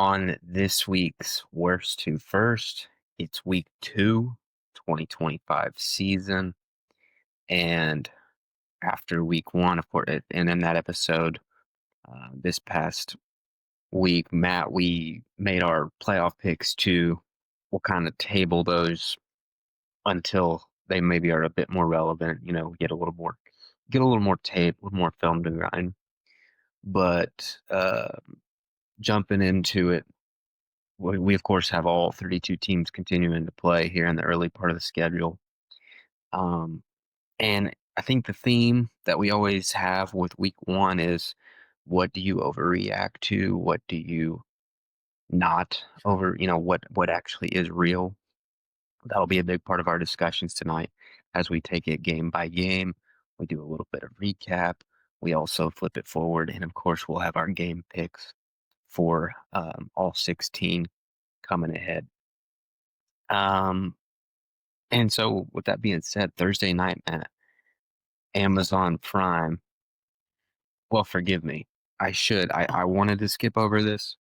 On this week's Worst to First, it's week 2, 2025 season. And after week 1, of course, and in that episode, this past week, Matt, we made our playoff picks too. We'll kind of table those until they maybe are a bit more relevant, get a little more tape, with more film to grind. But jumping into it, we of course have all 32 teams continuing to play here in the early part of the schedule. Um, and I think the theme that we always have with week 1 is, what do you overreact to? What do you not what actually is real? That'll be a big part of our discussions tonight as we take it game by game. We do a little bit of recap. We also flip it forward. And of course, we'll have our game picks for all 16 coming ahead. And so, with that being said, Thursday night, Matt, Amazon Prime. Well, forgive me. I wanted to skip over this,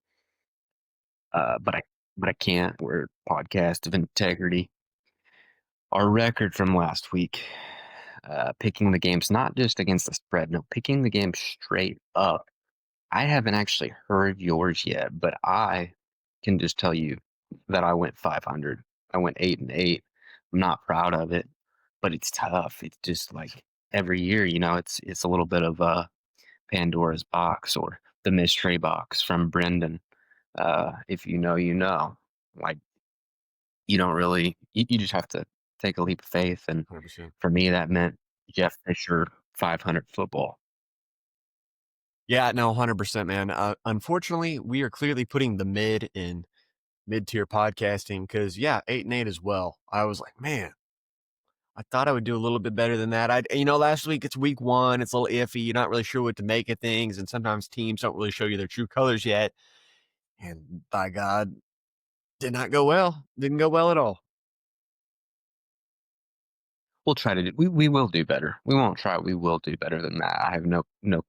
but I can't. We're a podcast of integrity. Our record from last week, picking the games not just against the spread, no, picking the game straight up. I haven't actually heard yours yet, but I can just tell you that I went 500. I went 8-8. I'm not proud of it, but it's tough. It's just like every year, it's a little bit of Pandora's box or the mystery box from Brendan. If you know, you know. Like, you don't really, you just have to take a leap of faith. And 100%. for me, that meant Jeff Fisher 500 football. Yeah, no, 100%, man. Unfortunately, we are clearly putting the mid in mid-tier podcasting because, yeah, 8-8 as well. I was like, man, I thought I would do a little bit better than that. Last week it's week 1. It's a little iffy. You're not really sure what to make of things. And sometimes teams don't really show you their true colors yet. And by God, did not go well. Didn't go well at all. We'll try to do, we will do better. We won't try. We will do better than that. I have no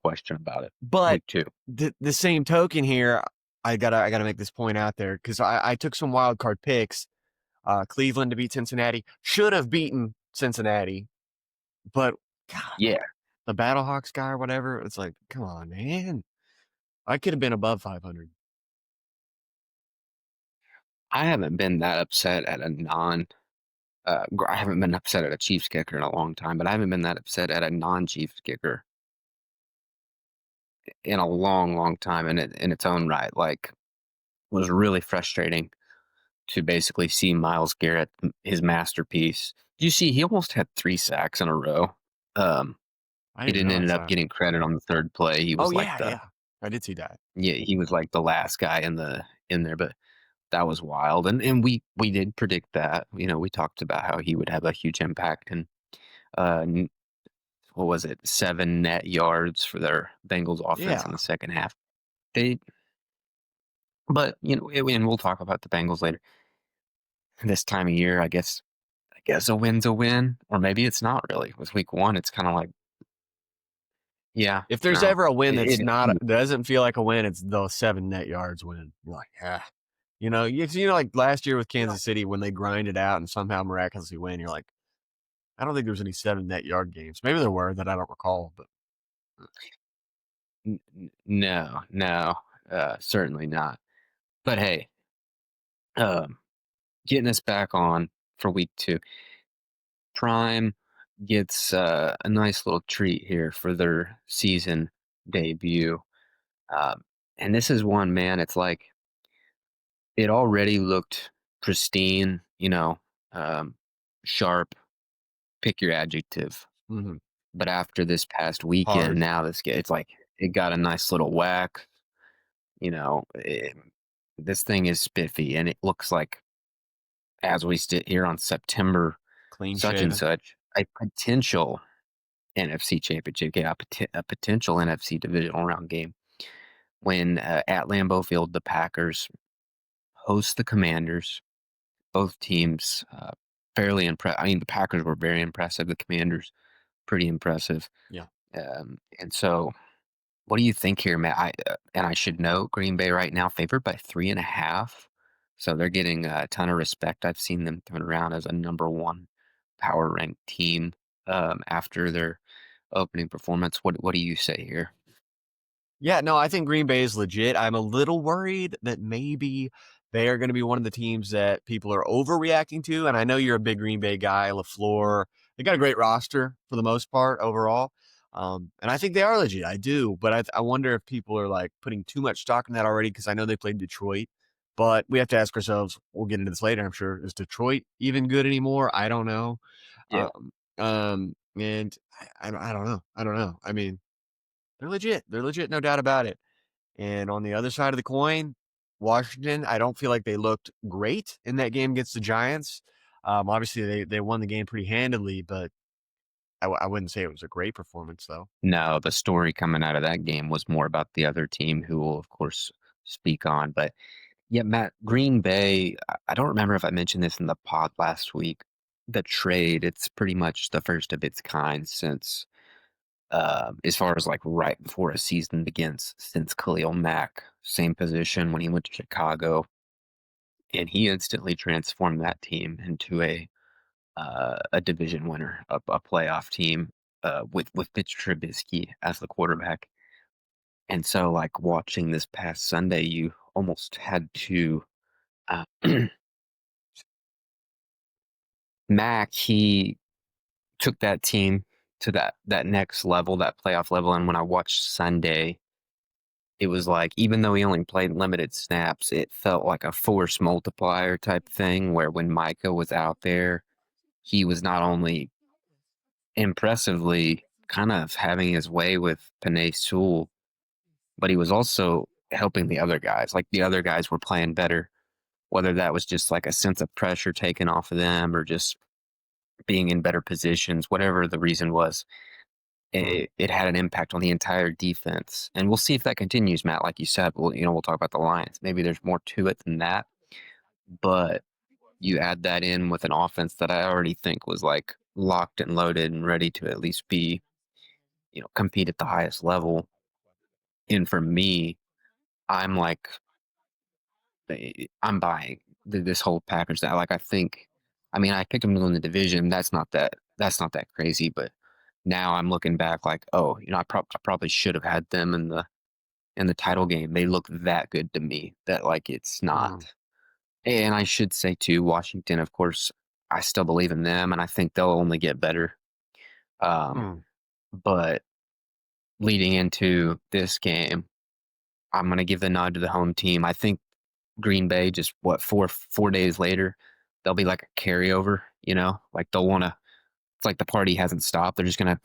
question about it. But Week 2. the same token here, I gotta make this point out there because I took some wild card picks. Cleveland to beat Cincinnati, should have beaten Cincinnati, but God, Yeah. the Battlehawks guy or whatever, it's like, come on, man. I could have been above 500. I haven't been that upset at a I haven't been upset at a Chiefs kicker in a long time, but I haven't been that upset at a non-Chiefs kicker in a long, long time in its own right. Like, it was really frustrating to basically see Miles Garrett, his masterpiece. You see, he almost had 3 sacks in a row. Um, I he didn't didn't end realize up that. getting credit on the third play. He Oh was like yeah, the yeah. I did see that. Yeah, he was like the last guy in there, but that was wild. And we did predict that. We talked about how he would have a huge impact, and uh n- what was it? 7 net yards for their Bengals offense in Yeah. the second half. They but and we'll talk about the Bengals later. This time of year, I guess a win's a win, or maybe it's not really. With week 1, it's kind of like, yeah, If there's no. ever a win that's It, not it doesn't feel like a win, it's the 7 net yards win. You're like, yeah. Like last year with Kansas City when they grind it out and somehow miraculously win, you're like, I don't think there was any 7 net yard games. Maybe there were that I don't recall, but no, no, certainly not. But hey, um, getting us back on for week 2. Prime gets a nice little treat here for their season debut. Um, and this is one, man, it's like it already looked pristine, um, sharp, pick your adjective. mhm. But after this past weekend, Hard. now it's like it got a nice little whack. This thing is spiffy, and it looks like, as we sit here on September Clean such and shaven. such, a potential NFC championship game, a potential NFC divisional round game when at Lambeau Field, the Packers host the Commanders. Both teams fairly impressive. I mean, the Packers were very impressive. The Commanders, pretty impressive. Yeah. And so What do you think here, Matt? And I should know Green Bay right now favored by 3.5, so they're getting a ton of respect. I've seen them thrown around as a number one power ranked team after their opening performance. What do you say here? Yeah, no, I think Green Bay is legit. I'm a little worried that maybe they are going to be one of the teams that people are overreacting to. And I know you're a big Green Bay guy, LaFleur. They got a great roster for the most part overall. And I think they are legit. I do. But I wonder if people are like putting too much stock in that already because I know they played Detroit. But we have to ask ourselves, we'll get into this later, I'm sure. Is Detroit even good anymore? I don't know. Yeah. And I don't know. I don't know. I mean, they're legit. They're legit, no doubt about it. And on the other side of the coin, Washington, I don't feel like they looked great in that game against the Giants. Obviously, they won the game pretty handily, but I wouldn't say it was a great performance, though. No, the story coming out of that game was more about the other team, who will of course speak on. But yeah, Matt, Green Bay. I don't remember if I mentioned this in the pod last week. The trade, it's pretty much the first of its kind since as far as like right before a season begins, since Khalil Mack, same position when he went to Chicago, and he instantly transformed that team into a division winner, a playoff team with Mitch Trubisky as the quarterback. And so, like watching this past Sunday, you almost had to. Uh, Mack, he took that team to that next level, that playoff level. And when I watched Sunday, it was like, even though he only played limited snaps, it felt like a force multiplier type thing where when Micah was out there, he was not only impressively kind of having his way with Panay Sewell, but he was also helping the other guys. Like the other guys were playing better, whether that was just like a sense of pressure taken off of them or just being in better positions, whatever the reason was. Hmm. It had an impact on the entire defense. And we'll see if that continues, Matt. Like you said, we'll talk about the Lions. Maybe there's more to it than that. But you add that in with an offense that I already think was like locked and loaded and ready to at least be, compete at the highest level. And for me, I'm like, I'm buying this whole Packers. That like I think, I mean, I picked them to win the division. That's not that crazy. But now I'm looking back like, oh, I probably should have had them in the title game. They look that good to me that like it's not. Hmm. And I should say too, Washington, of course, I still believe in them, and I think they'll only get better. Um, Hmm. but leading into this game, I'm going to give the nod to the home team. I think Green Bay just what 4 days later, they'll be like a carryover. Like they'll want to. It's like the party hasn't stopped. They're just gonna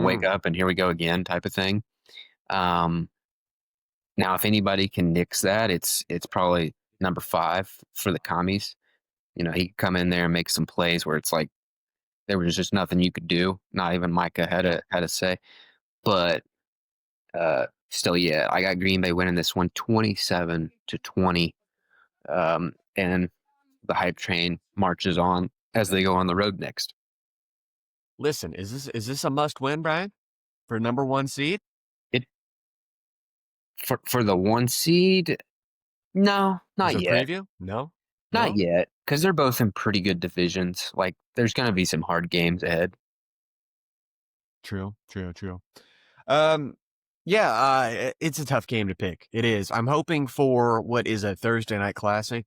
wake Hmm. up and here we go again type of thing. Um, Now, if anybody can nix that, it's probably number 5 for the commies. He could come in there and make some plays where it's like there was just nothing you could do. Not even Micah had a say. But still, yeah, I got Green Bay winning this one 27-20. And the hype train marches on as they go on the road next. Listen, is this a must win, Brian, for number one seed? It for the 1 seed, no, As not a yet. preview? No, Not no. yet, because they're both in pretty good divisions. Like, there's gonna be some hard games ahead. True, true, true. Um, yeah, it's a tough game to pick. It is. I'm hoping for what is a Thursday night classic,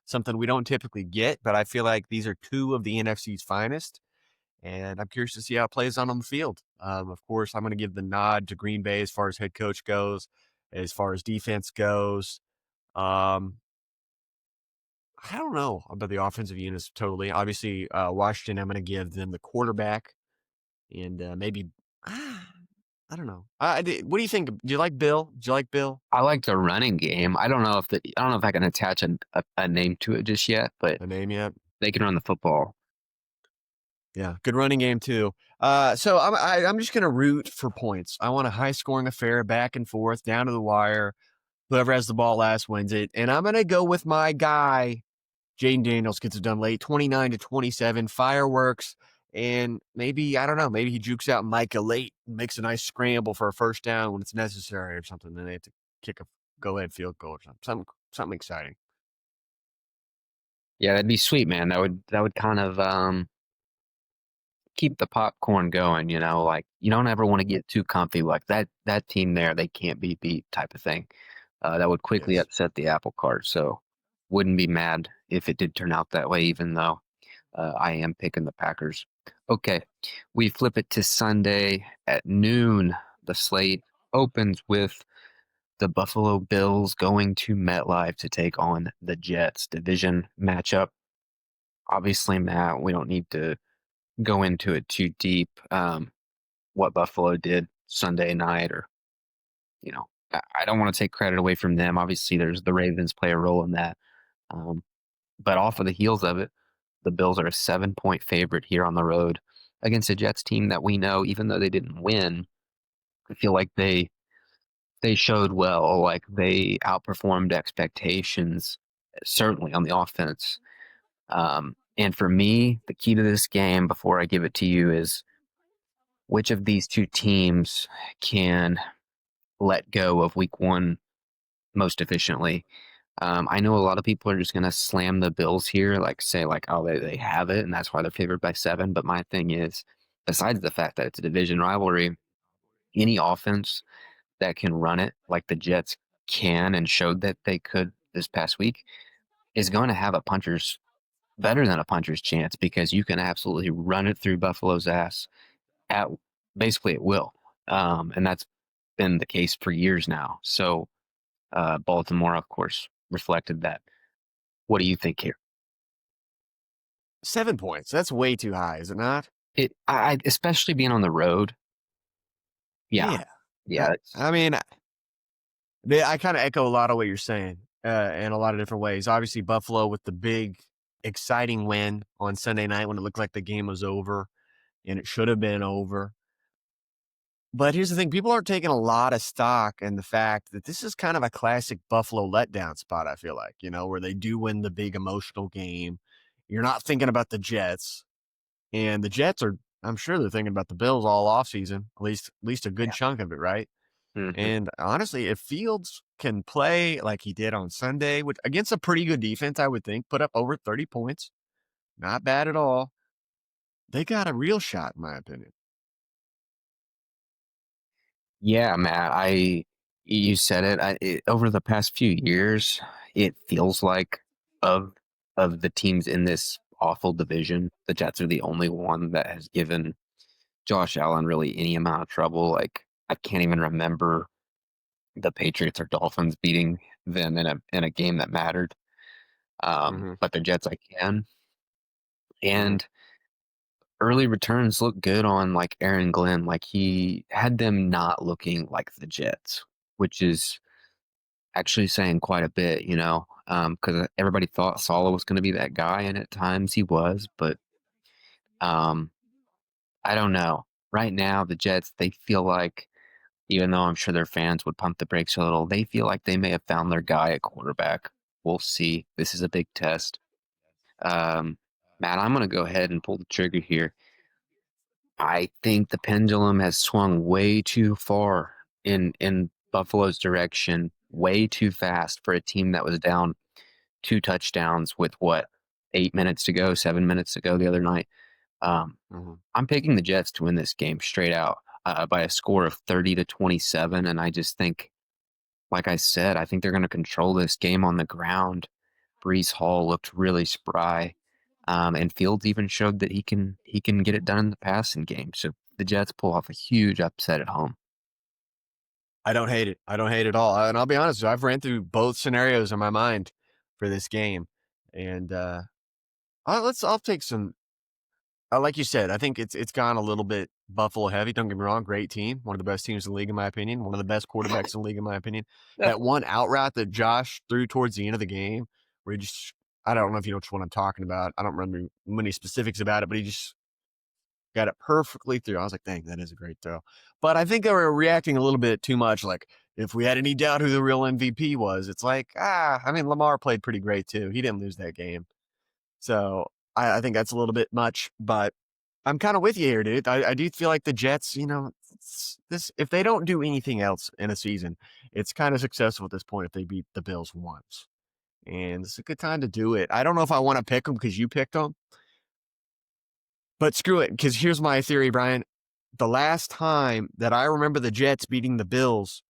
something we don't typically get, but I feel like these are two of the NFC's finest, and I'm curious to see how it plays on the field. Of course, I'm going to give the nod to Green Bay as far as head coach goes, as far as defense goes. Um, I don't know about the offensive units totally. Obviously, Washington, I'm going to give them the quarterback and maybe. I don't know. What do you think? Do you like Bill? Do you like Bill? I like the running game. I don't know if I can attach a name to it just yet, but A name yet? they can run the football. Yeah, good running game too. So I'm just gonna root for points. I want a high scoring affair, back and forth, down to the wire. Whoever has the ball last wins it, and I'm gonna go with my guy. Jaden Daniels gets it done late, 29-27, fireworks, And maybe, I don't know, maybe he jukes out Micah late and makes a nice scramble for a first down when it's necessary or something. Then they have to kick a go ahead field goal or something. Something exciting. Yeah, that'd be sweet, man. That would kind of keep the popcorn going, like you don't ever want to get too comfy like that team there, they can't be beat type of thing. That would quickly Yes. upset the apple cart. So wouldn't be mad if it did turn out that way, even though I am picking the Packers. Okay, we flip it to Sunday at noon. The slate opens with the Buffalo Bills going to MetLife to take on the Jets. Division matchup. Obviously, Matt, we don't need to go into it too deep. What Buffalo did Sunday night, or I don't want to take credit away from them. Obviously, there's the Ravens play a role in that. Um, but off of the heels of it, the Bills are a 7-point favorite here on the road against a Jets team that we know, even though they didn't win, I feel like they showed well, like they outperformed expectations, certainly on the offense. And for me, the key to this game, before I give it to you, is which of these two teams can let go of week one most efficiently. I know a lot of people are just going to slam the Bills here, like say like, oh, they have it, and that's why they're favored by 7. But my thing is, besides the fact that it's a division rivalry, any offense that can run it like the Jets can and showed that they could this past week is going to have a puncher's better than a puncher's chance, because you can absolutely run it through Buffalo's ass at basically at will. And that's been the case for years now. So Baltimore, of course, reflected that. What do you think here? 7 points. That's way too high, is it not? Especially being on the road. Yeah, Yeah. yeah, I mean, I kind of echo a lot of what you're saying in a lot of different ways. Obviously, Buffalo with the big, exciting win on Sunday night when it looked like the game was over and it should have been over. But here's the thing, people aren't taking a lot of stock in the fact that this is kind of a classic Buffalo letdown spot, I feel like, where they do win the big emotional game. You're not thinking about the Jets, and the Jets are, I'm sure they're thinking about the Bills all offseason, at least a good yeah. chunk of it, right? Hmm. And honestly, if Fields can play like he did on Sunday, which against a pretty good defense, I would think, put up over 30 points, not bad at all. They got a real shot, in my opinion. Yeah, Matt. You said it. Over the past few years, it feels like of of the teams in this awful division, the Jets are the only one that has given Josh Allen really any amount of trouble. Like I can't even remember the Patriots or Dolphins beating them in a game that mattered. Hmm. But the Jets I can. Hmm. And early returns look good on like Aaron Glenn. Like he had them not looking like the Jets, which is actually saying quite a bit, because everybody thought Sala was going to be that guy, and at times he was, but um, I don't know. Right now, the Jets, they feel like, even though I'm sure their fans would pump the brakes a little, they feel like they may have found their guy at quarterback. We'll see. This is a big test. Um, Matt, I'm going to go ahead and pull the trigger here. I think the pendulum has swung way too far in Buffalo's direction, way too fast for a team that was down 2 touchdowns with what, 8 minutes to go, 7 minutes to go the other night. Um, Hmm. I'm picking the Jets to win this game straight out by a score of 30-27, and I just think, like I said, I think they're going to control this game on the ground. Brees Hall looked really spry, and Fields even showed that he can get it done in the passing game. So the Jets pull off a huge upset at home. I don't hate it. I don't hate it at all. And I'll be honest, I've ran through both scenarios in my mind for this game. And I'll take some. Like you said, I think it's gone a little bit Buffalo heavy. Don't get me wrong, great team, one of the best teams in the league in my opinion, one of the best quarterbacks in the league in my opinion. Yeah. That one out route that Josh threw towards the end of the game, where he just, I don't know if you know which one I'm talking about. I don't remember many specifics about it, but he just got it perfectly through. I was like, dang, that is a great throw. But I think they were reacting a little bit too much. Like, if we had any doubt who the real MVP was, it's like, I mean, Lamar played pretty great too. He didn't lose that game. So I think that's a little bit much, but I'm kind of with you here, dude. I do feel like the Jets, this if they don't do anything else in a season, it's kind of successful at this point if they beat the Bills once. And it's a good time to do it. I don't know if I want to pick them because you picked them, but screw it. Because here's my theory, Brian. The last time that I remember the Jets beating the Bills,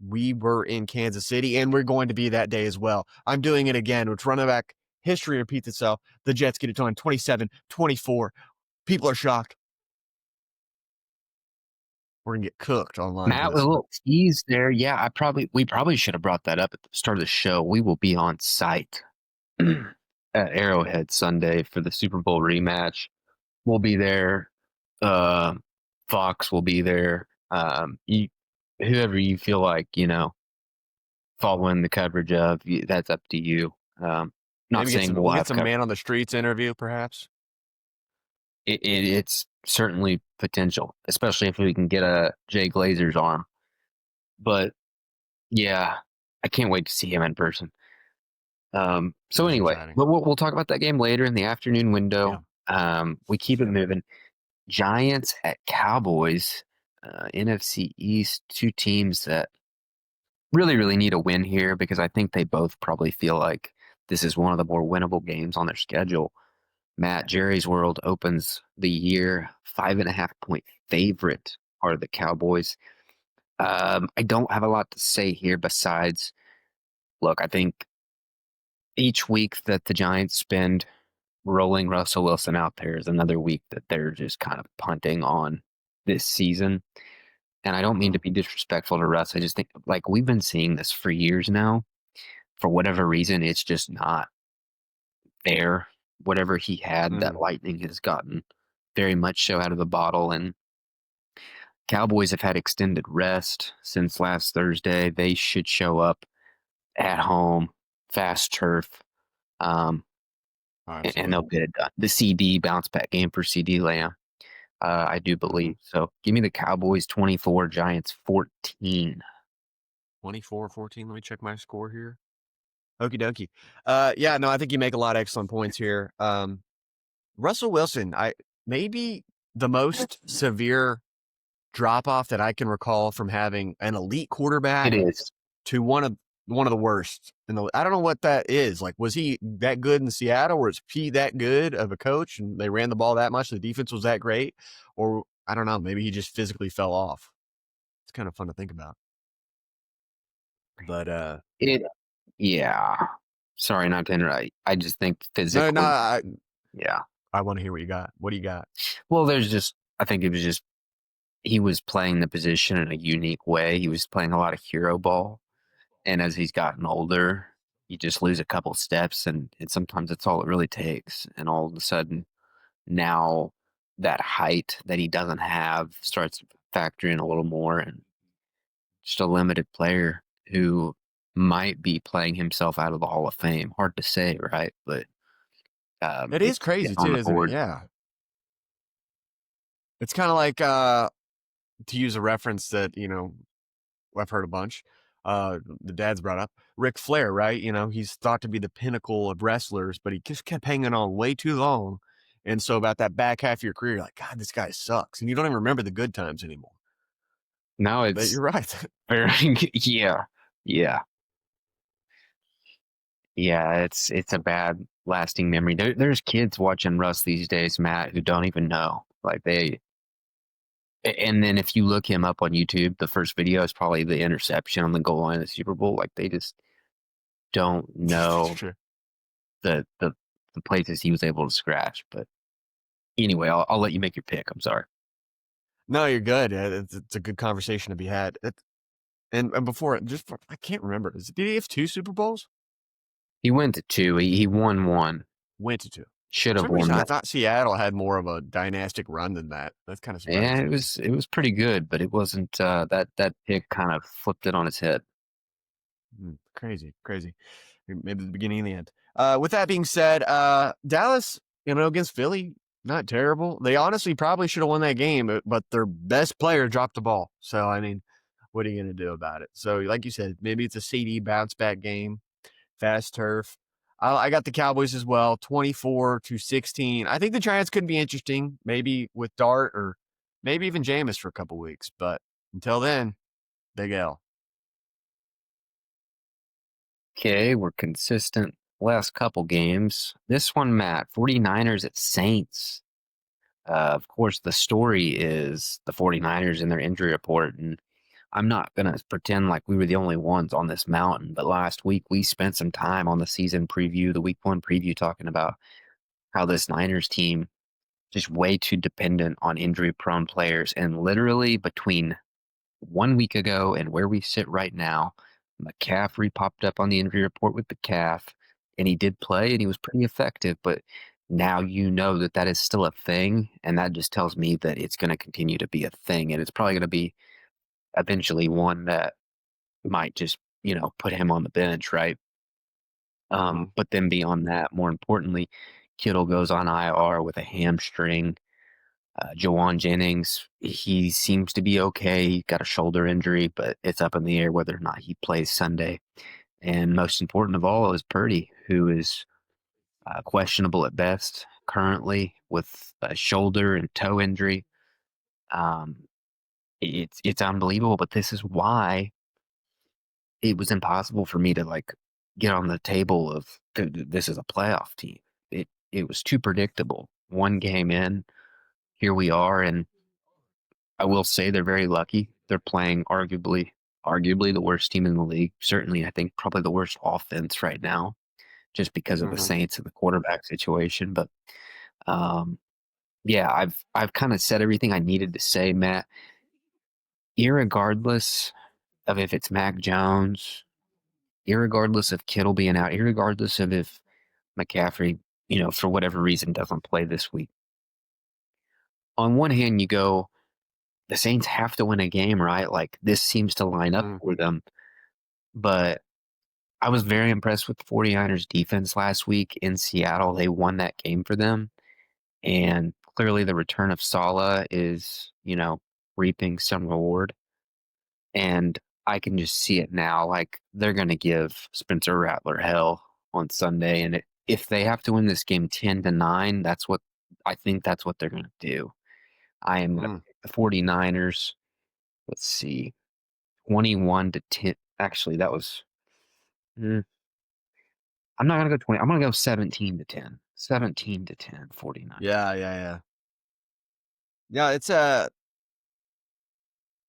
we were in Kansas City, and we're going to be that day as well. I'm doing it again, which running back history repeats itself. The Jets get it done 27-24. People are shocked. We're going to get cooked online for Matt with this a one. little tease there. Yeah, we probably should have brought that up at the start of the show. We will be on site at Arrowhead Sunday for the Super Bowl rematch. We'll be there. Uh, Fox will be there. Whoever you feel like, following the coverage of, that's up to you. Not Maybe saying we'll we'll get have some coverage. man on the streets interview, perhaps. It's certainly potential, especially if we can get a Jay Glazer's arm. But yeah, I can't wait to see him in person. So That's anyway, exciting. but we'll talk about that game later in the afternoon Yeah. window. We keep it moving. Giants at Cowboys, NFC East, two teams that really, really need a win here because I think they both probably feel like this is one of the more winnable games on their schedule. Matt, Jerry's World opens the year 5.5 point favorite are the Cowboys. I don't have a lot to say here besides, look, I think each week that the Giants spend rolling Russell Wilson out there is another week that they're just kind of punting on this season. And I don't mean to be disrespectful to Russ. I just think like we've been seeing this for years now. For whatever reason, it's just not there. Whatever he had, that Mm. lightning has gotten very much so out of the bottle. And Cowboys have had extended rest since last Thursday. They should show up at home, fast turf, um, and they'll Absolutely. get it done. The CD bounce back game for CD Lamb, I do Mm-hmm. believe. So give me the Cowboys 24, Giants 14. 24-14. Let me check my score here. Okie dokie. Yeah, no, I think you make a lot of excellent points here. Russell Wilson, I maybe the most severe drop off that I can recall from having an elite It quarterback is. to one of the worst. I don't know what that is. Like, was he that good in Seattle, or is he that good of a coach, and they ran the ball that much? The defense was that great, or I don't know. Maybe he just physically fell off. It's kind of fun to think about. But It, yeah. Sorry, not to interrupt. I just think no, physically, yeah. I want to hear what you got. What do you got? Well, I think it was just, he was playing the position in a unique way. He was playing a lot of hero ball. And as he's gotten older, you just lose a couple steps, and sometimes that's all it really takes. And all of a sudden, now that height that he doesn't have starts to factor in a little more, and just a limited player who might be playing himself out of the Hall of Fame. Hard to say, right? But It is it's crazy getting on too, the isn't it? board. Yeah, it's kind of like to use a reference that I've heard a bunch. The dad's brought up Ric Flair, right? He's thought to be the pinnacle of wrestlers, but he just kept hanging on way too long. And so about that back half of your career, you're like, God, this guy sucks. And you don't even remember the good times anymore. Now But it's you're right. very, yeah, yeah, yeah. It's a bad lasting memory. There's kids watching Russ these days, Matt, who don't even know. Like and then if you look him up on YouTube, the first video is probably the interception on the goal line of the Super Bowl. Like they just don't That's know true. the the the places he was able to scratch. But anyway, I'll let you make your pick. I'm sorry. No, you're good. It's a good conversation to be had. And before, I can't remember. Did he have two Super Bowls? He went to two. He won one. Went to two. Should For have some reason, won I one. thought Seattle had more of a dynastic run than that. That's kind of Yeah, surprising to me. it was pretty good, but it wasn't that pick kind of flipped it on its head. Crazy, crazy. Maybe the beginning and the end. With that being said, Dallas, against Philly, not terrible. They honestly probably should have won that game, but their best player dropped the ball. So, I mean, what are you going to do about it? So, like you said, maybe it's a CD bounce back game, fast turf. I got the Cowboys as well, 24-16. I think the Giants could be interesting, maybe with Dart or maybe even Jameis for a couple weeks. But until then, Big L. Okay, we're consistent last couple games. This one, Matt, 49ers at Saints. Of course, the story is the 49ers and their injury report. And I'm not going to pretend like we were the only ones on this mountain, but last week we spent some time on the season preview, the week one preview, talking about how this Niners team just way too dependent on injury prone players. And literally between 1 week ago and where we sit right now, McCaffrey popped up on the injury report with the calf, and he did play and he was pretty effective. But now you know that that is still a thing, and that just tells me that it's going to continue to be a thing, and it's probably going to be eventually one that might just put him on the bench, right? Mhm. But then beyond that, more importantly, Kittle goes on IR with a hamstring. Jawan Jennings, he seems to be okay. He got a shoulder injury, but it's up in the air whether or not he plays Sunday. And most important of all is Purdy, who is questionable at best currently with a shoulder and toe injury. Um, it's unbelievable, but this is why it was impossible for me to get on the table of this is a playoff team. It was too predictable. One game in, here we are, and I will say they're very lucky. They're playing arguably the worst team in the league. Certainly, I think probably the worst offense right now, just because of the Mhm. Saints and the quarterback situation. But um, yeah, I've kind of said everything I needed to say, Matt. Irregardless of if it's Mac Jones, irregardless of Kittle being out, irregardless of if McCaffrey, for whatever reason doesn't play this week. On one hand, you go, the Saints have to win a game, right? Like this seems to line up Mhm. for them. But I was very impressed with the 49ers defense last week in Seattle. They won that game for them. And clearly the return of Sala is, reaping some reward. And I can just see it now. Like they're going to give Spencer Rattler hell on Sunday. And if they have to win this game 10-9, I think that's what they're going to do. I am going to Mhm. pick the 49ers. Let's see, 21-10. Actually, that was. mm, I'm not gonna go 20. I'm gonna go 17-10. 17-10, 49. Yeah, yeah, yeah. Yeah, it's an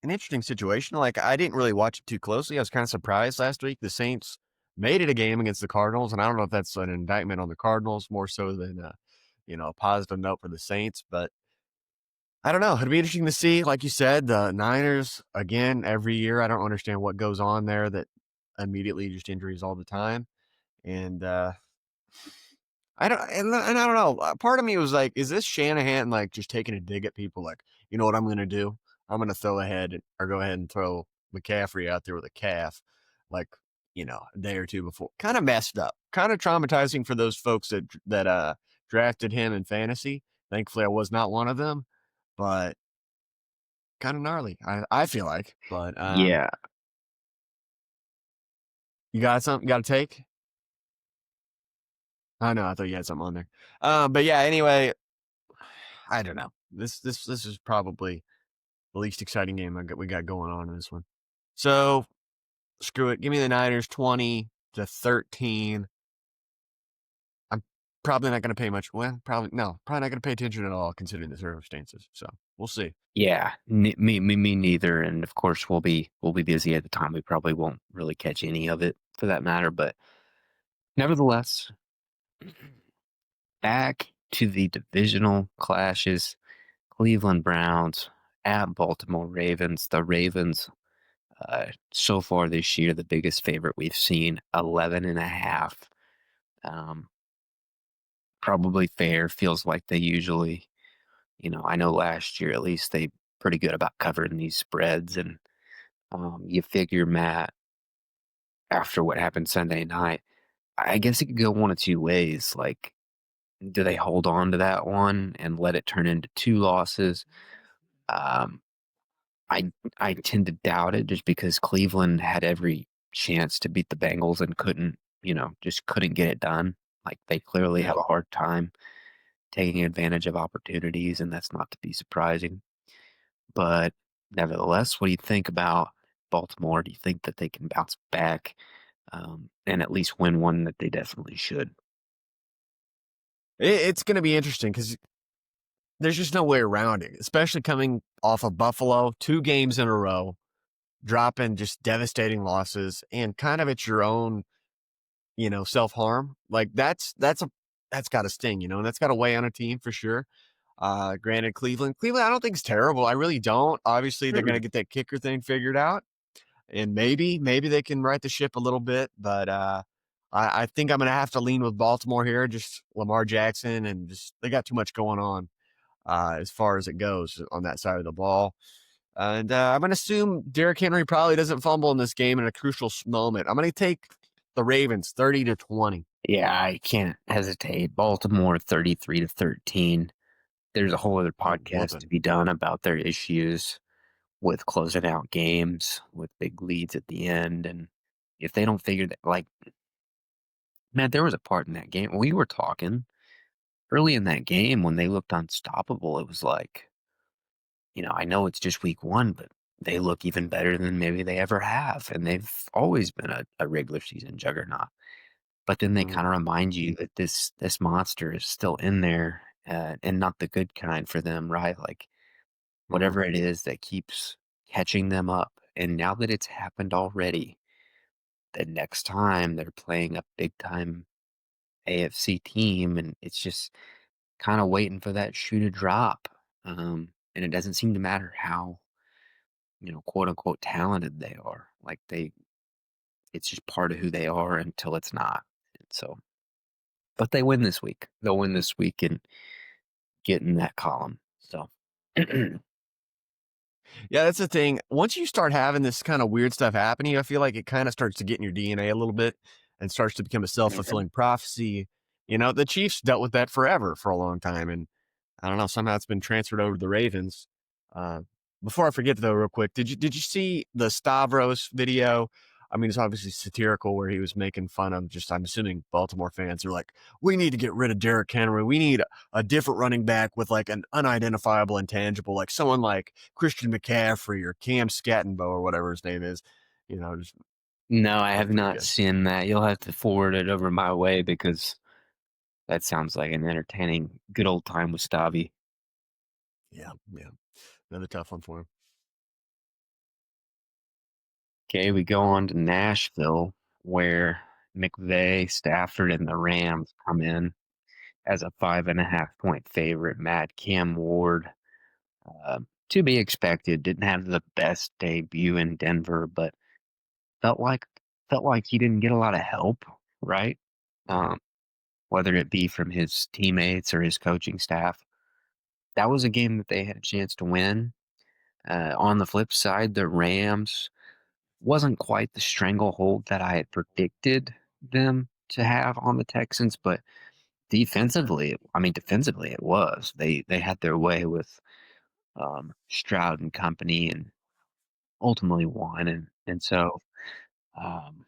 interesting situation. Like, I didn't really watch it too closely. I was kind of surprised last week. The Saints made it a game against the Cardinals, and I don't know if that's an indictment on the Cardinals more so than a positive note for the Saints. But I don't know. It'd be interesting to see. Like you said, the Niners again every year. I don't understand what goes on there. That immediately just injuries all the time, and and I don't know. Part of me was like, is this Shanahan like just taking a dig at people? Like, you know what I'm going to do? I'm going to go ahead and throw McCaffrey out there with a calf, like a day or two before. Kind of messed up, kind of traumatizing for those folks that drafted him in fantasy. Thankfully, I was not one of them, but kind of gnarly. I feel like, but Yeah, you got something? Got to take? I know. I thought you had something on there. But yeah. Anyway, I don't know. This is probably the least exciting game we got going on in this one. So screw it. Give me the Niners 20-13. I'm probably not going to pay much. Well, probably no. Probably not going to pay attention at all considering the circumstances. So we'll see. yeah. Me neither. And of course, we'll be busy at the time. We probably won't really catch any of it for that matter. But nevertheless, back to the divisional clashes. Cleveland Browns at Baltimore Ravens. The Ravens, so far this year, the biggest favorite we've seen, 11.5. Um, Probably fair. Feels like they usually, I know last year at least they pretty good about covering these spreads. And you figure, Matt, after what happened Sunday night, I guess it could go one of two ways. Like, do they hold on to that one and let it turn into two losses? Um, I I tend to doubt it just because Cleveland had every chance to beat the Bengals and couldn't, just couldn't get it done. Like, they clearly Yeah. have a hard time taking advantage of opportunities, and that's not to be surprising. But nevertheless, what do you think about Baltimore? Do you think that they can bounce back, and at least win one that they definitely should? It's going to be interesting because there's just no way around it, especially coming off of Buffalo, 2 games in a row, dropping just devastating losses and kind of at your own, self-harm. Like that's got to sting, and that's got to weigh on a team for sure. Granted, Cleveland, I don't think is terrible. I really don't. Obviously, they're going to Mm. get that kicker thing figured out, and maybe they can right the ship a little bit. But I think I'm going to have to lean with Baltimore here. Just Lamar Jackson, and just they got too much going on as far as it goes on that side of the ball. And I'm going to assume Derrick Henry probably doesn't fumble in this game in a crucial moment. I'm going to take the Ravens 30-20. Yeah, I can't hesitate. Baltimore 33-13. There's a whole other A podcast to whooping. be done about their issues with closing out games with big leads at the end. And if they don't figure that, like, man, there was a part in that game. We were talking early in that game when they looked unstoppable. It was like, I know it's just week one, but they look even better than maybe they ever have. And they've always been a regular season juggernaut. But then they Mhm, kinda remind you that this monster is still in there, and not the good kind for them, right? Like, mhm. whatever it is that keeps catching them up, and now that it's happened already, the next time they're playing a big time AFC team, and it's just kinda waiting for that shoe to drop, and it doesn't seem to matter how, quote, unquote, "talented" they are, like, it's just part of who they are until it's not, and so but they win this week. They'll win this week and get in that column. So, Yeah, that's the thing. Once you start having this kind of weird stuff happening, I feel like it kind of starts to get in your DNA a little bit and starts to become a self Mhm. fulfilling prophecy. The Chiefs dealt with that forever for a long time. And I don't know, somehow it's been transferred over to the Ravens. Uh, Before I forget though, real quick, did you see the Stavros video? I mean, it's obviously satirical where he was making fun of just, I'm assuming Baltimore fans are like, we need to get rid of Derrick Henry. We need a different running back with like an unidentifiable intangible, like someone like Christian McCaffrey or Cam Scattenbo or whatever his name is. Just No, I look have pretty not good. seen that. You'll have to forward it over my way because that sounds like an entertaining good old time with Stavi. Yeah, yeah. Another tough one for him. Okay, we go on to Nashville, where McVay, Stafford, and the Rams come in as a 5.5 point favorite. Matt Cam Ward, to be expected, didn't have the best debut in Denver, but felt like felt like he didn't get a lot of help, right? Um, whether it be from his teammates or his coaching staff. That was a game that they had a chance to win. On the flip side, the Rams wasn't quite the stranglehold that I had predicted them to have on the Texans, but defensively it was. They had their way with Stroud and company, and ultimately won. And so um,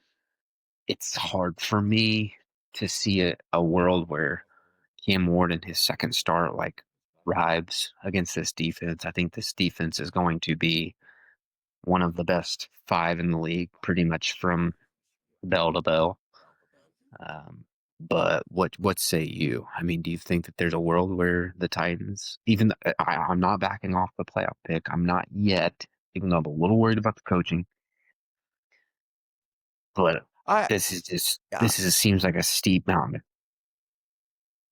it's hard for me to see a world where Cam Ward in his second start, like, thrives against this defense. I think this defense is going to be one of the best 5 in the league, pretty much from bell to bell. Um, but what say you? I mean, do you think that there's a world where the Titans, even I'm not backing off the playoff pick, I'm not yet, even though I'm a little worried about the coaching, but I yeah, this is seems like a steep mountain.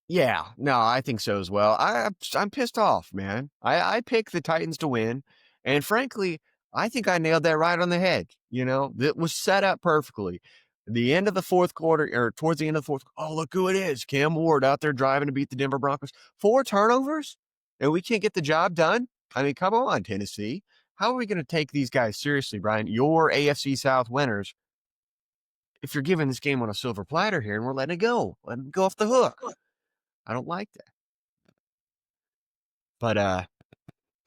Yeah, no, I think so as well. I'm pissed off, man. I picked the Titans to win, and frankly, I think I nailed that right on the head. It was set up perfectly. The end of the fourth quarter, or towards the end of the fourth. Oh, look who it is! Cam Ward out there driving to beat the Denver Broncos. 4 turnovers, and we can't get the job done. I mean, come on, Tennessee. How are we going to take these guys seriously, Brian? Your AFC South winners. If you're giving this game on a silver platter here, and we're letting it go, letting it go off the hook. I don't like that. But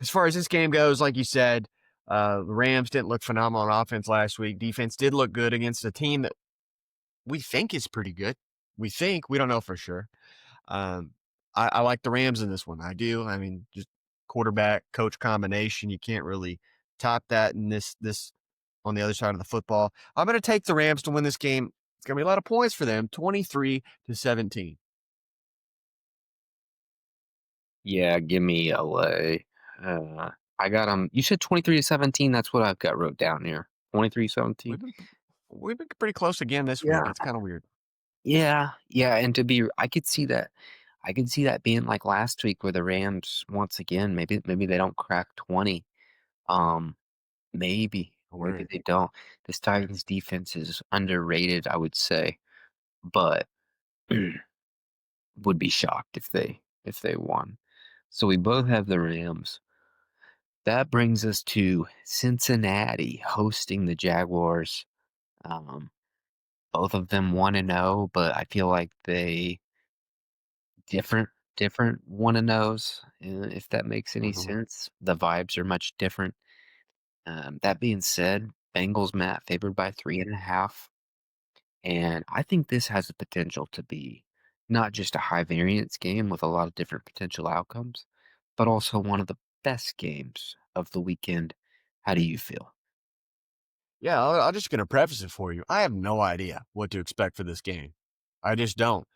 as far as this game goes, like you said, the Rams didn't look phenomenal on offense last week. Defense did look good against a team that we think is pretty good. We think, we don't know for sure. Um, I like the Rams in this one. I do. I mean, just quarterback coach combination. You can't really top that in this on the other side of the football. I'm going to take the Rams to win this game. It's going to be a lot of points for them, 23-17. Yeah, give me LA. I got them. You said 23-17. That's what I've got wrote down here. 23-17. We've been we've been pretty close again this week. Yeah. It's kind of weird. Yeah. Yeah. And to be, I could see that. I could see that being like last week where the Rams once again, maybe they don't crack 20. Um, maybe Word. they don't. This Titans defense is underrated, I would say, but would be shocked if they won. So we both have the Rams. That brings us to Cincinnati hosting the Jaguars. Um, both of them 1-0, but I feel like they different different 1-0s, if that makes any Mhm. sense. The vibes are much different. That being said, Bengals Matt favored by 3.5. And I think this has the potential to be not just a high variance game with a lot of different potential outcomes, but also one of the best games of the weekend. How do you feel? Yeah, I'm just going to preface it for you. I have no idea what to expect for this game. I just don't.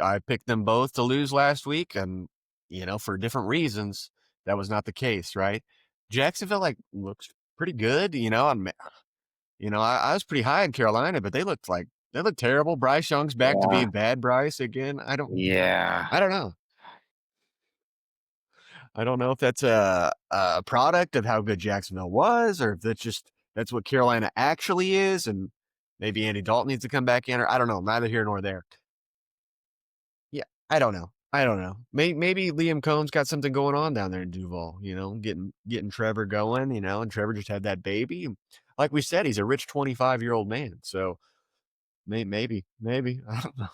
I picked them both to lose last week, and for different reasons, that was not the case, right? Jacksonville looks pretty good. I was pretty high in Carolina, but they look terrible. Bryce Young's back to Yeah. being bad Bryce again. Yeah. I don't know. I don't know if that's a product of how good Jacksonville was, or if that's what Carolina actually is, and maybe Andy Dalton needs to come back in, or I don't know. Neither here nor there. Yeah, I don't know. I don't know. Maybe Liam Cohn's got something going on down there in Duval. Getting Trevor going. And Trevor just had that baby. Like we said, he's a rich 25-year-old man. So maybe I don't know.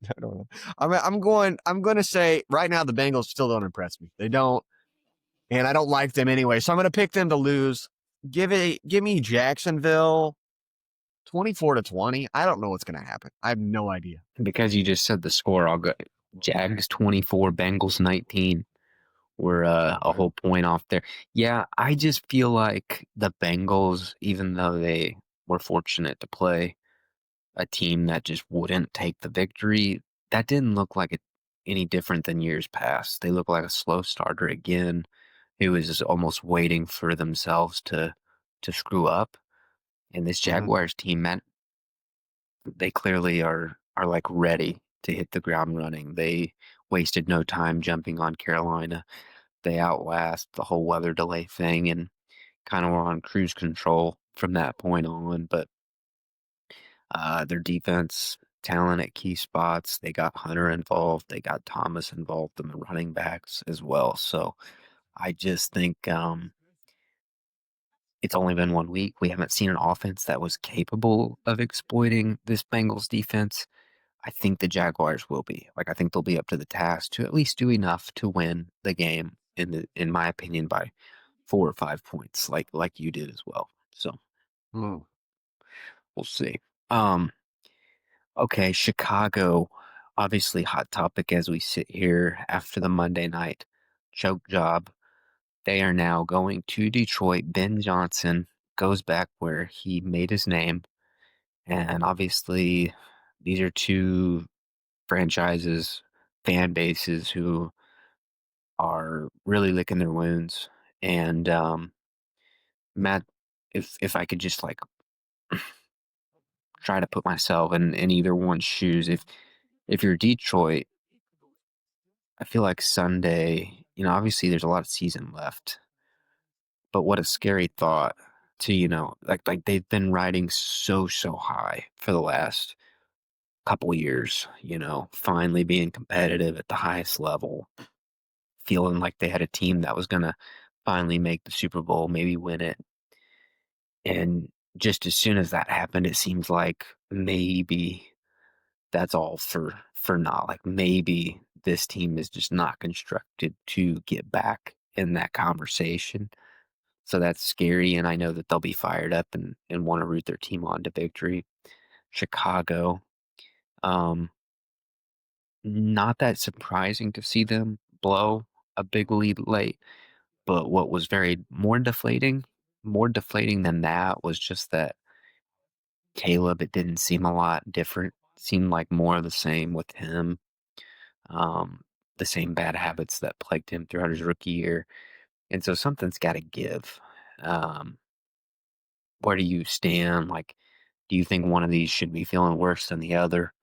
I don't know. I'm going to say right now the Bengals still don't impress me. They don't. And I don't like them anyway. So I'm going to pick them to lose. Give me Jacksonville 24-20. I don't know what's going to happen. I have no idea. Because you just said the score, I'll go Jags 24, Bengals 19. We're a Okay. whole point off there. Yeah, I just feel like the Bengals, even though they were fortunate to play a team that just wouldn't take the victory, that didn't look like any different than years past. They look like a slow starter again, who is almost waiting for themselves to screw up. And this Mm-hmm. Jaguars team, man, they clearly are like ready to hit the ground running. They wasted no time jumping on Carolina. They outlast the whole weather delay thing and kind of were on cruise control from that point on. But their defense talent at key spots. They got Hunter involved. They got Thomas involved in the running backs as well. So I just think it's only been 1 week. We haven't seen an offense that was capable of exploiting this Bengals defense. I think the Jaguars will be. Like I think they'll be up to the task to at least do enough to win the game in my opinion by 4 or 5 points, like you did as well. So Mm. we'll see. Um, okay, Chicago, obviously hot topic as we sit here after the Monday night choke job. They are now going to Detroit. Ben Johnson goes back where he made his name. And obviously, these are two franchises, fan bases who are really licking their wounds. And Matt, if I could just like try to put myself in either one's shoes, if you're Detroit, I feel like Sunday, obviously there's a lot of season left, but what a scary thought to, like they've been riding so high for the last couple years, finally being competitive at the highest level, feeling like they had a team that was gonna finally make the Super Bowl, maybe win it. And just as soon as that happened, it seems like maybe that's all for naught. Like maybe this team is just not constructed to get back in that conversation. So that's scary, and I know that they'll be fired up and want to root their team on to victory. Chicago. not that surprising to see them blow a big lead late, but what was very more deflating than that was just that Caleb, it didn't seem a lot different. Seemed like more of the same with him. Um, the same bad habits that plagued him throughout his rookie year. And so something's got to give. Um, where do you stand? Like, do you think one of these should be feeling worse than the other?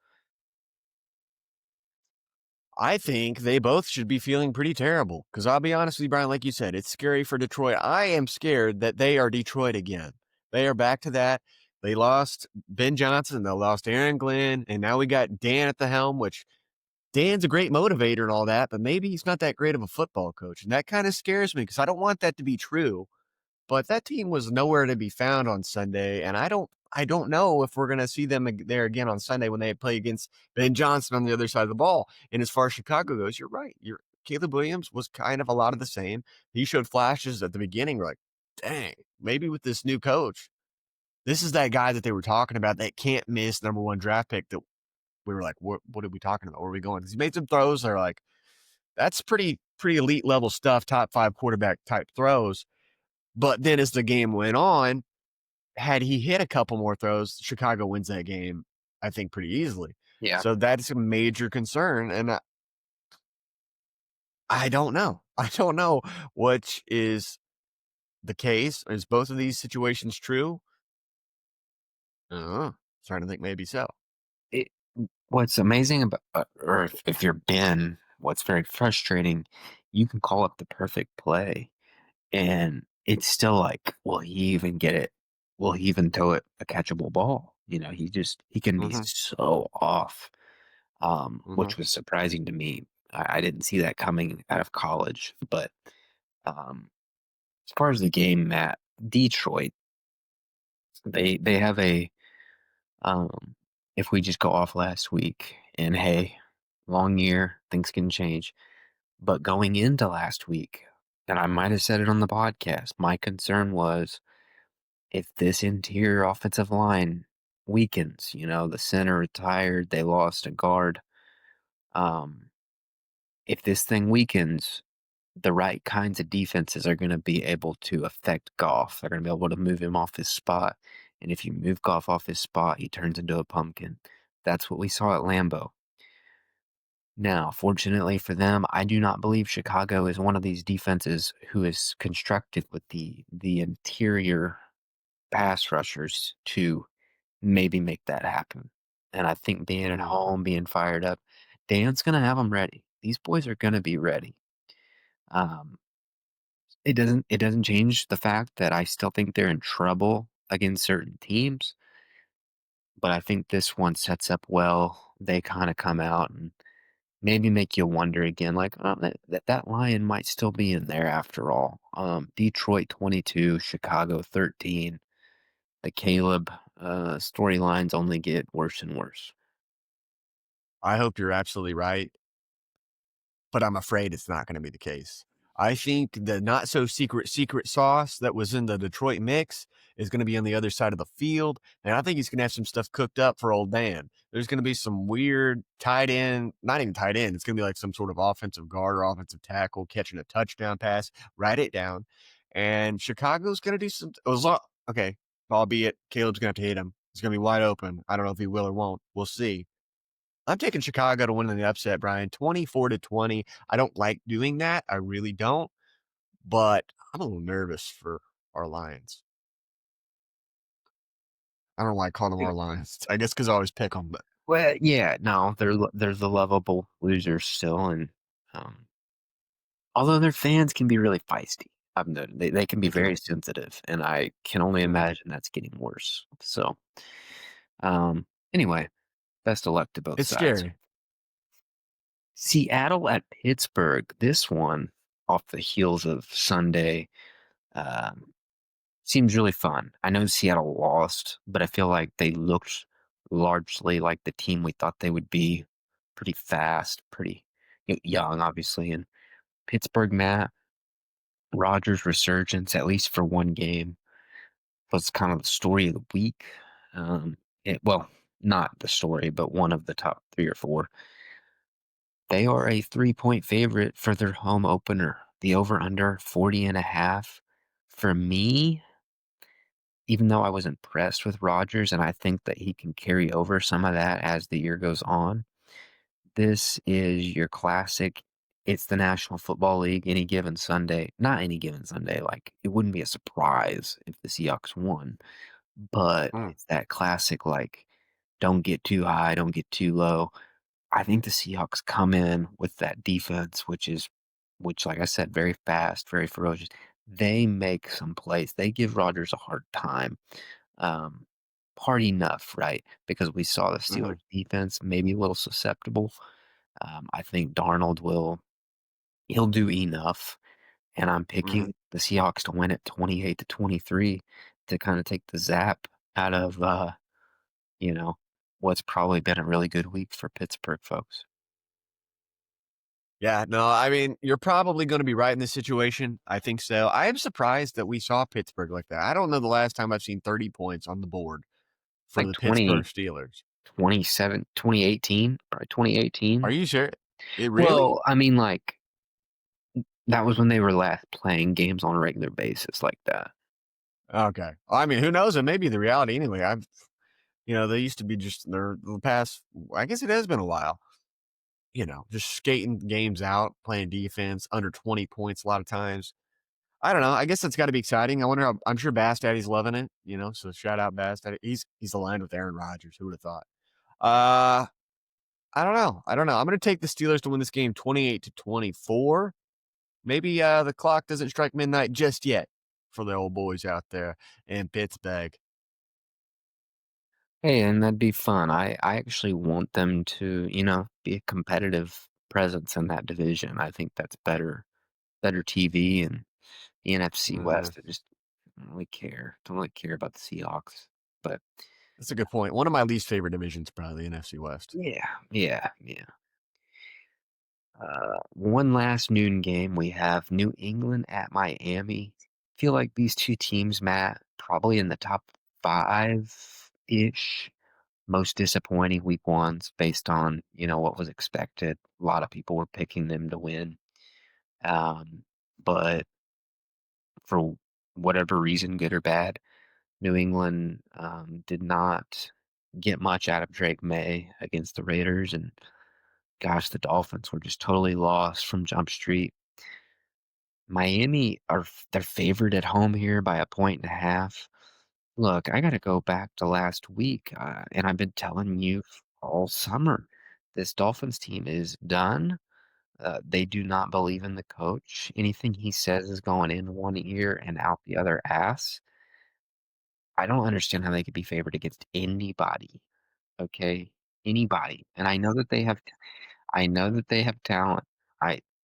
I think they both should be feeling pretty terrible. Because I'll be honest with you, Brian, like you said, it's scary for Detroit. I am scared that they are Detroit again. They are back to that. They lost Ben Johnson, they lost Aaron Glenn, and now we got Dan at the helm, which Dan's a great motivator and all that, but maybe he's not that great of a football coach. And that kind of scares me because I don't want that to be true. But that team was nowhere to be found on Sunday, and I don't know if we're going to see them there again on Sunday when they play against Ben Johnson on the other side of the ball. And as far as Chicago goes, you're right. Caleb Williams was kind of a lot of the same. He showed flashes at the beginning. We're like, dang, maybe with this new coach, this is that guy that they were talking about that can't miss number one draft pick. That we were like, what are we talking about? Where are we going? Because he made some throws that are like, that's pretty elite level stuff, top five quarterback type throws. But then as the game went on, had he hit a couple more throws, Chicago wins that game, I think, pretty easily. Yeah. So that's a major concern. And I don't know. I don't know which is the case. Is both of these situations true? I don't know. Trying to think maybe so. It, what's amazing about, or if you're Ben, what's very frustrating, you can call up the perfect play and it's still like, will he even get it? Will he even throw it a catchable ball? He can be Mm-hmm. so off, Mm-hmm. which was surprising to me. I didn't see that coming out of college. But um, as far as the game, Matt, Detroit, they have a, um, if we just go off last week, and hey, long year, things can change. But going into last week, and I might have said it on the podcast, my concern was if this interior offensive line weakens, the center retired, they lost a guard. Um, if this thing weakens, the right kinds of defenses are going to be able to affect Goff. They're going to be able to move him off his spot. And if you move Goff off his spot, he turns into a pumpkin. That's what we saw at Lambeau. Now, fortunately for them, I do not believe Chicago is one of these defenses who is constructed with the interior pass rushers to maybe make that happen. And I think being at Mm-hmm. home, being fired up, Dan's gonna have them ready. These boys are gonna be ready. Um, it doesn't change the fact that I still think they're in trouble against certain teams, but I think this one sets up well. They kind of come out and maybe make you wonder again, like that lion might still be in there after all. Detroit 22, Chicago 13. The Caleb storylines only get worse and worse. I hope you're absolutely right. But I'm afraid it's not going to be the case. I think the not so secret sauce that was in the Detroit mix is going to be on the other side of the field. And I think he's going to have some stuff cooked up for old Dan. There's going to be some weird tight end, not even tight end. It's going to be like some sort of offensive guard or offensive tackle catching a touchdown pass. Write it down. And Chicago's going to do some. Okay, albeit Caleb's going to have to hit him. He's going to be wide open. I don't know if he will or won't. We'll see. I'm taking Chicago to win in the upset, Brian. 24-20. I don't like doing that. I really don't. But I'm a little nervous for our Lions. I don't like calling them our Lions. I guess because I always pick them. But Well, yeah, no, they're the lovable losers still, and um, although their fans can be really feisty, I've noted they can be mhm, very sensitive, and I can only mhm. imagine that's getting worse. So, um, anyway, best of luck to both It's sides. scary. Seattle at Pittsburgh. This one off the heels of Sunday um, seems really fun. I know Seattle lost, but I feel like they looked largely like the team we thought they would be. Pretty fast, pretty young, obviously. And Pittsburgh, Matt, Rogers' resurgence, at least for one game, was kind of the story of the week. Well, not the story, but one of the top three or four. They are a 3-point favorite for their home opener. The over-under 40.5. For me, even though I was impressed with Rodgers and I think that he can carry over some of that as the year goes on, this is your classic. It's the National Football League any given Sunday. Not any given Sunday. Like, it wouldn't be a surprise if the Seahawks won, but Mm, it's that classic, like, don't get too high, don't get too low. I think the Seahawks come in with that defense, which, like I said, very fast, very ferocious. They make some plays. They give Rodgers a hard time. Um, hard enough, right? Because we saw the mhm, Steelers defense maybe a little susceptible. I think Darnold he'll do enough, and I'm mhm. picking the Seahawks to win it 28-23 to kind of take the zap out of you know, what's probably been a really good week for Pittsburgh folks. Yeah, no, I mean, you're probably gonna be right in this situation. I think so. I am surprised that we saw Pittsburgh like that. I don't know the last time I've seen 30 points on the board for Like the Pittsburgh Steelers. 2018, probably Are 2018. you sure? It really? Well, I mean, like, that was when they were last playing games on a regular basis like that. Okay. I mean, who knows? It may be the reality anyway. They used to be just they're the past I guess it has been a while, just skating games out, playing defense, under 20 points a lot of times. I don't know. I guess that's got to be exciting. I wonder how I'm sure Bass Daddy's loving it, so shout out Bass Daddy. He's aligned with Aaron Rodgers. Who would have thought? Uh, I don't know. I don't know. I'm going to take the Steelers to win this game 28-24. Maybe the clock doesn't strike midnight just yet for the old boys out there in Pittsburgh. Hey, and that'd be fun. I actually want them to, be a competitive presence in that division. I think that's better TV and the NFC Mhm. West. I just don't really care. Don't really care about the Seahawks. But That's a good point. One of my least favorite divisions, probably the NFC West. yeah, yeah, yeah. One last noon game. We have New England at Miami. Feel like these two teams, Matt, probably in the top five ish. Most disappointing week ones based on what was expected. A lot of people were picking them to win, but for whatever reason, good or bad, New England did not get much out of Drake May against the Raiders, and gosh, the Dolphins were just totally lost from Jump Street. Miami they're favored at home here by 1.5. Look, I got to go back to last week, and I've been telling you all summer, this Dolphins team is done. They do not believe in the coach. Anything he says is going in one ear and out the other ass. I don't understand how they could be favored against anybody. Okay, anybody. And I know that they have talent.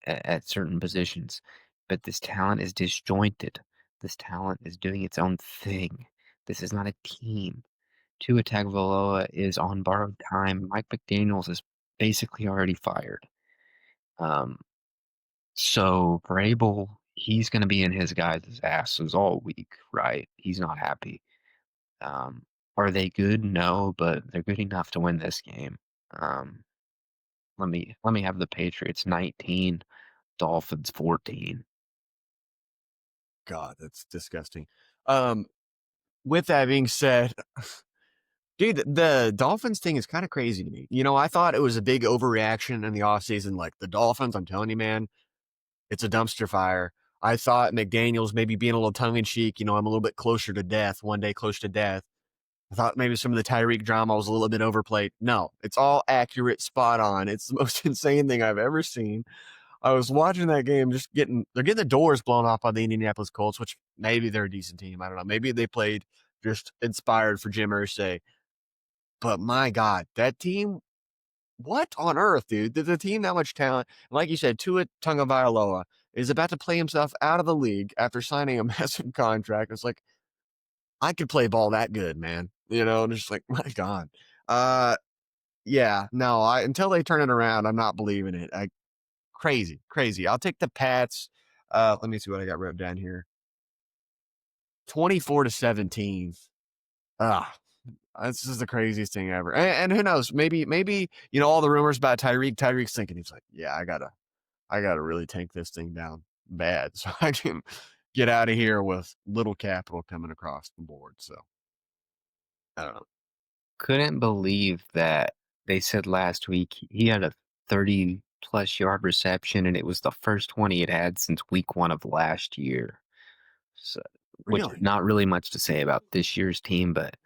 At certain positions, but this talent is disjointed. This talent is doing its own thing. This is not a team. Tua Tagovailoa is on borrowed time. Mike McDaniels is basically already fired. Um, so Vrabel, he's going to be in his guys' asses all week, right? He's not happy. Um, are they good? No, but they're good enough to win this game. Um, let me have the Patriots 19, Dolphins 14. God, that's disgusting. Um, with that being said, dude, the Dolphins thing is kind of crazy to me. I thought it was a big overreaction in the offseason. Like the Dolphins, I'm telling you, man, it's a dumpster fire. I thought McDaniels maybe being a little tongue in cheek, I'm a little bit closer to death, one day close to death. I thought maybe some of the Tyreek drama was a little bit overplayed. No, it's all accurate, spot on. It's the most insane thing I've ever seen. I was watching that game, they're getting the doors blown off by the Indianapolis Colts, which maybe they're a decent team. I don't know. Maybe they played just inspired for Jim Irsay. But my God, that team, what on earth, dude? Did the team that much talent? Like you said, Tua Tagovailoa is about to play himself out of the league after signing a massive contract. It's like, I could play ball that good, man. And it's just like, my God. Uh, yeah, no, until they turn it around, I'm not believing it. Crazy, crazy. I'll take the Pats. Let me see what I got wrote down here. 24-17. Ah. This is the craziest thing ever. And who knows? Maybe all the rumors about Tyreek. Tyreek's thinking he's like, yeah, I gotta really take this thing down bad so I can get out of here with little capital coming across the board. So I don't know. Couldn't believe that they said last week he had a 30 plus yard reception, and it was the first one he had had since week 1 of last year. So, which is Really? not really much to say about this year's team, but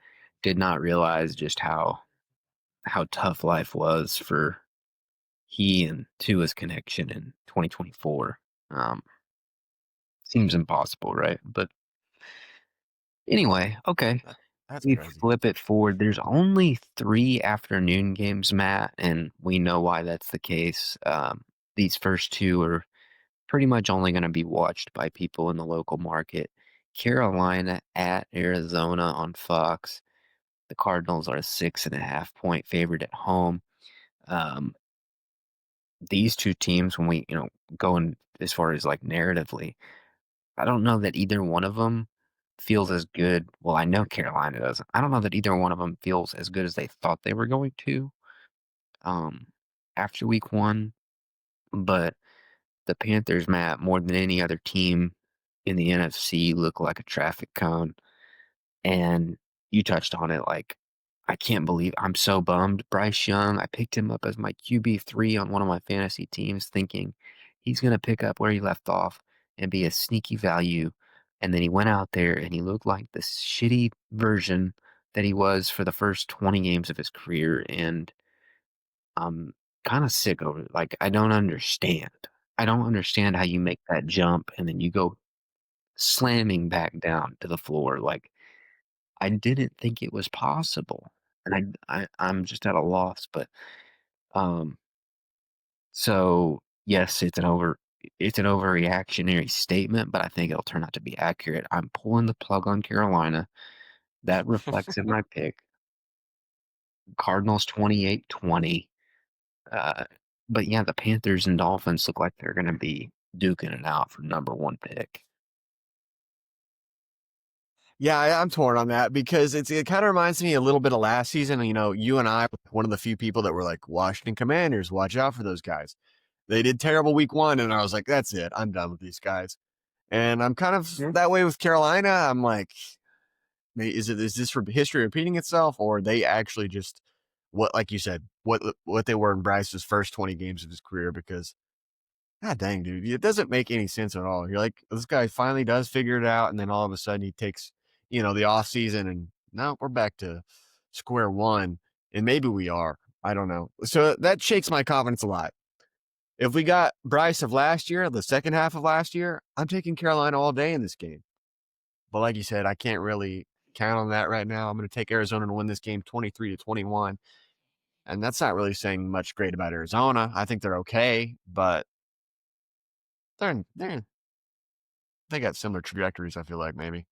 did not realize just how tough life was for he and Tua's connection in 2024. Um, Seems impossible, right? But anyway, okay. That, that's We crazy. flip it forward. There's only 3 afternoon games, Matt, and we know why that's the case. These first 2 are pretty much only going to be watched by people in the local market. Carolina at Arizona on Fox. The Cardinals are a 6.5 point favorite at home. Um, these 2 teams, when we, going as far as like narratively, I don't know that either one of them feels as good. Well, I know Carolina doesn't. I don't know that either one of them feels as good as they thought they were going to um, after week 1. But the Panthers, Matt, more than any other team in the NFC, look like a traffic cone. And you touched on it, like, I can't believe I'm so bummed. Bryce Young, I picked him up as my QB3 on one of my fantasy teams, thinking he's going to pick up where he left off and be a sneaky value. And then he went out there and he looked like the shitty version that he was for the first 20 games of his career. And I'm kind of sick over it. Like, I don't understand. I don't understand how you make that jump and then you go slamming back down to the floor. Like, I didn't think it was possible, and I'm just at a loss, but, um, so, yes, it's an overreactionary statement, but I think it'll turn out to be accurate. I'm pulling the plug on Carolina. That reflects in my pick. Cardinals 28-20. Uh, but yeah, the Panthers and Dolphins look like they're gonna be duking it out for number 1 pick. Yeah, I'm torn on that because it kind of reminds me a little bit of last season. You and I were one of the few people that were like Washington Commanders. Watch out for those guys. They did terrible week 1, and I was like, that's it. I'm done with these guys. And I'm kind of Mhm. that way with Carolina. I'm like, is this history repeating itself, or they actually just what, like you said, what they were in Bryce's first 20 games of his career? Because God dang, dude, it doesn't make any sense at all. You're like, this guy finally does figure it out, and then all of a sudden he takes, the off season, and now we're back to square one, and maybe we are. I don't know. So that shakes my confidence a lot. If we got Bryce of last year, the second half of last year, I'm taking Carolina all day in this game. But like you said, I can't really count on that right now. I'm going to take Arizona to win this game 23-21. And that's not really saying much great about Arizona. I think they're okay, but they're they got similar trajectories, I feel like maybe.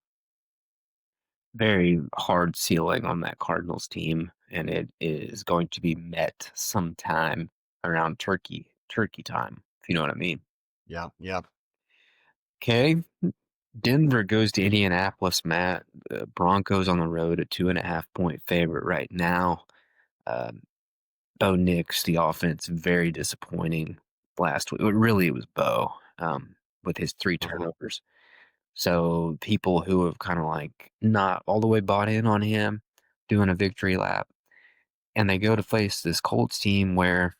Very hard ceiling on that Cardinals team, and it is going to be met sometime around turkey time, if you know what I mean. Yeah, yeah. Okay, Denver goes to Indianapolis, Matt. The Broncos on the road, a 2.5 point favorite right now. Um, Bo Nix, the offense, very disappointing last week. Really, it was Bo with his 3 Uh-huh. turnovers. So people who have kind of like not all the way bought in on him doing a victory lap, and they go to face this Colts team where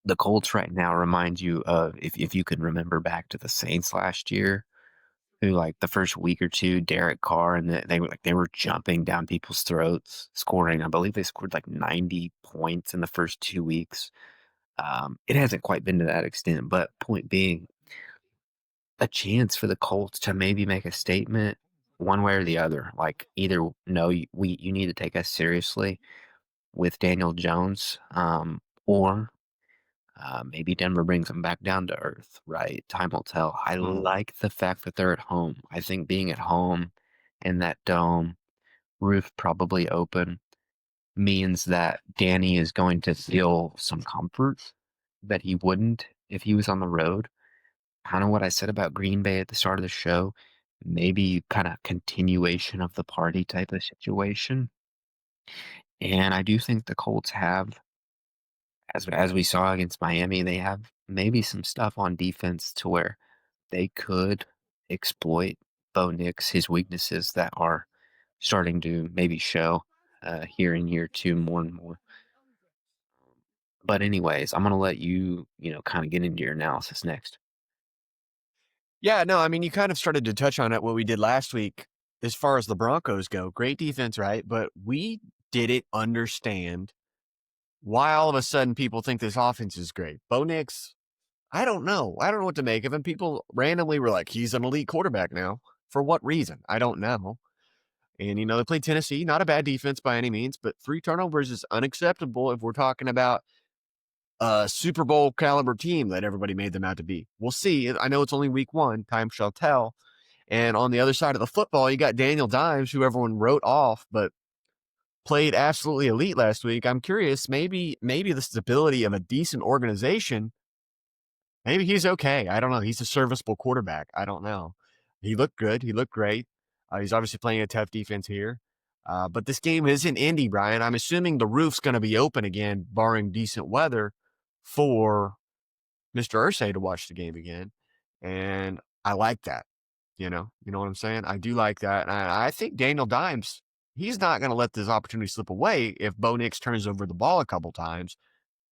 the Colts right now remind you of, if you can remember back to the Saints last year, who like the first week or 2, Derek Carr, and they were jumping down people's throats, scoring. I believe they scored like 90 points in the first 2 weeks. It hasn't quite been to that extent, but point being, a chance for the Colts to maybe make a statement one way or the other. Like either no, you need to take us seriously with Daniel Jones, or maybe Denver brings them back down to earth. Right? Time will tell. I Mhm. like the fact that they're at home. I think being at home in that dome, roof probably open, means that Danny is going to feel some comfort that he wouldn't if he was on the road. Kind of what I said about Green Bay at the start of the show. Maybe kind of continuation of the party type of situation. And I do think the Colts have, as we saw against Miami, they have maybe some stuff on defense to where they could exploit Bo Nix, his weaknesses that are starting to maybe show here in year two more and more. But anyways, I'm gonna let you, kind of get into your analysis next. Yeah, no, I mean, you kind of started to touch on it what we did last week as far as the Broncos go. Great defense, right? But we didn't understand why all of a sudden people think this offense is great. Bo Nix, I don't know. I don't know what to make of him. People randomly were like, he's an elite quarterback now. For what reason? I don't know. And, they played Tennessee, not a bad defense by any means, but 3 turnovers is unacceptable if we're talking about a Super Bowl caliber team that everybody made them out to be. We'll see. I know it's only week 1. Time shall tell. And on the other side of the football, you got Daniel Dimes, who everyone wrote off, but played absolutely elite last week. I'm curious, maybe the stability of a decent organization, maybe he's okay. I don't know. He's a serviceable quarterback. I don't know. He looked good. He looked great. He's obviously playing a tough defense here. But this game is in Indy, Brian. I'm assuming the roof's going to be open again, barring decent weather, for Mr. Ursay to watch the game again. And I like that. You know what I'm saying? I do like that. And I think Daniel Dimes, he's not going to let this opportunity slip away if Bo Nix turns over the ball a couple times.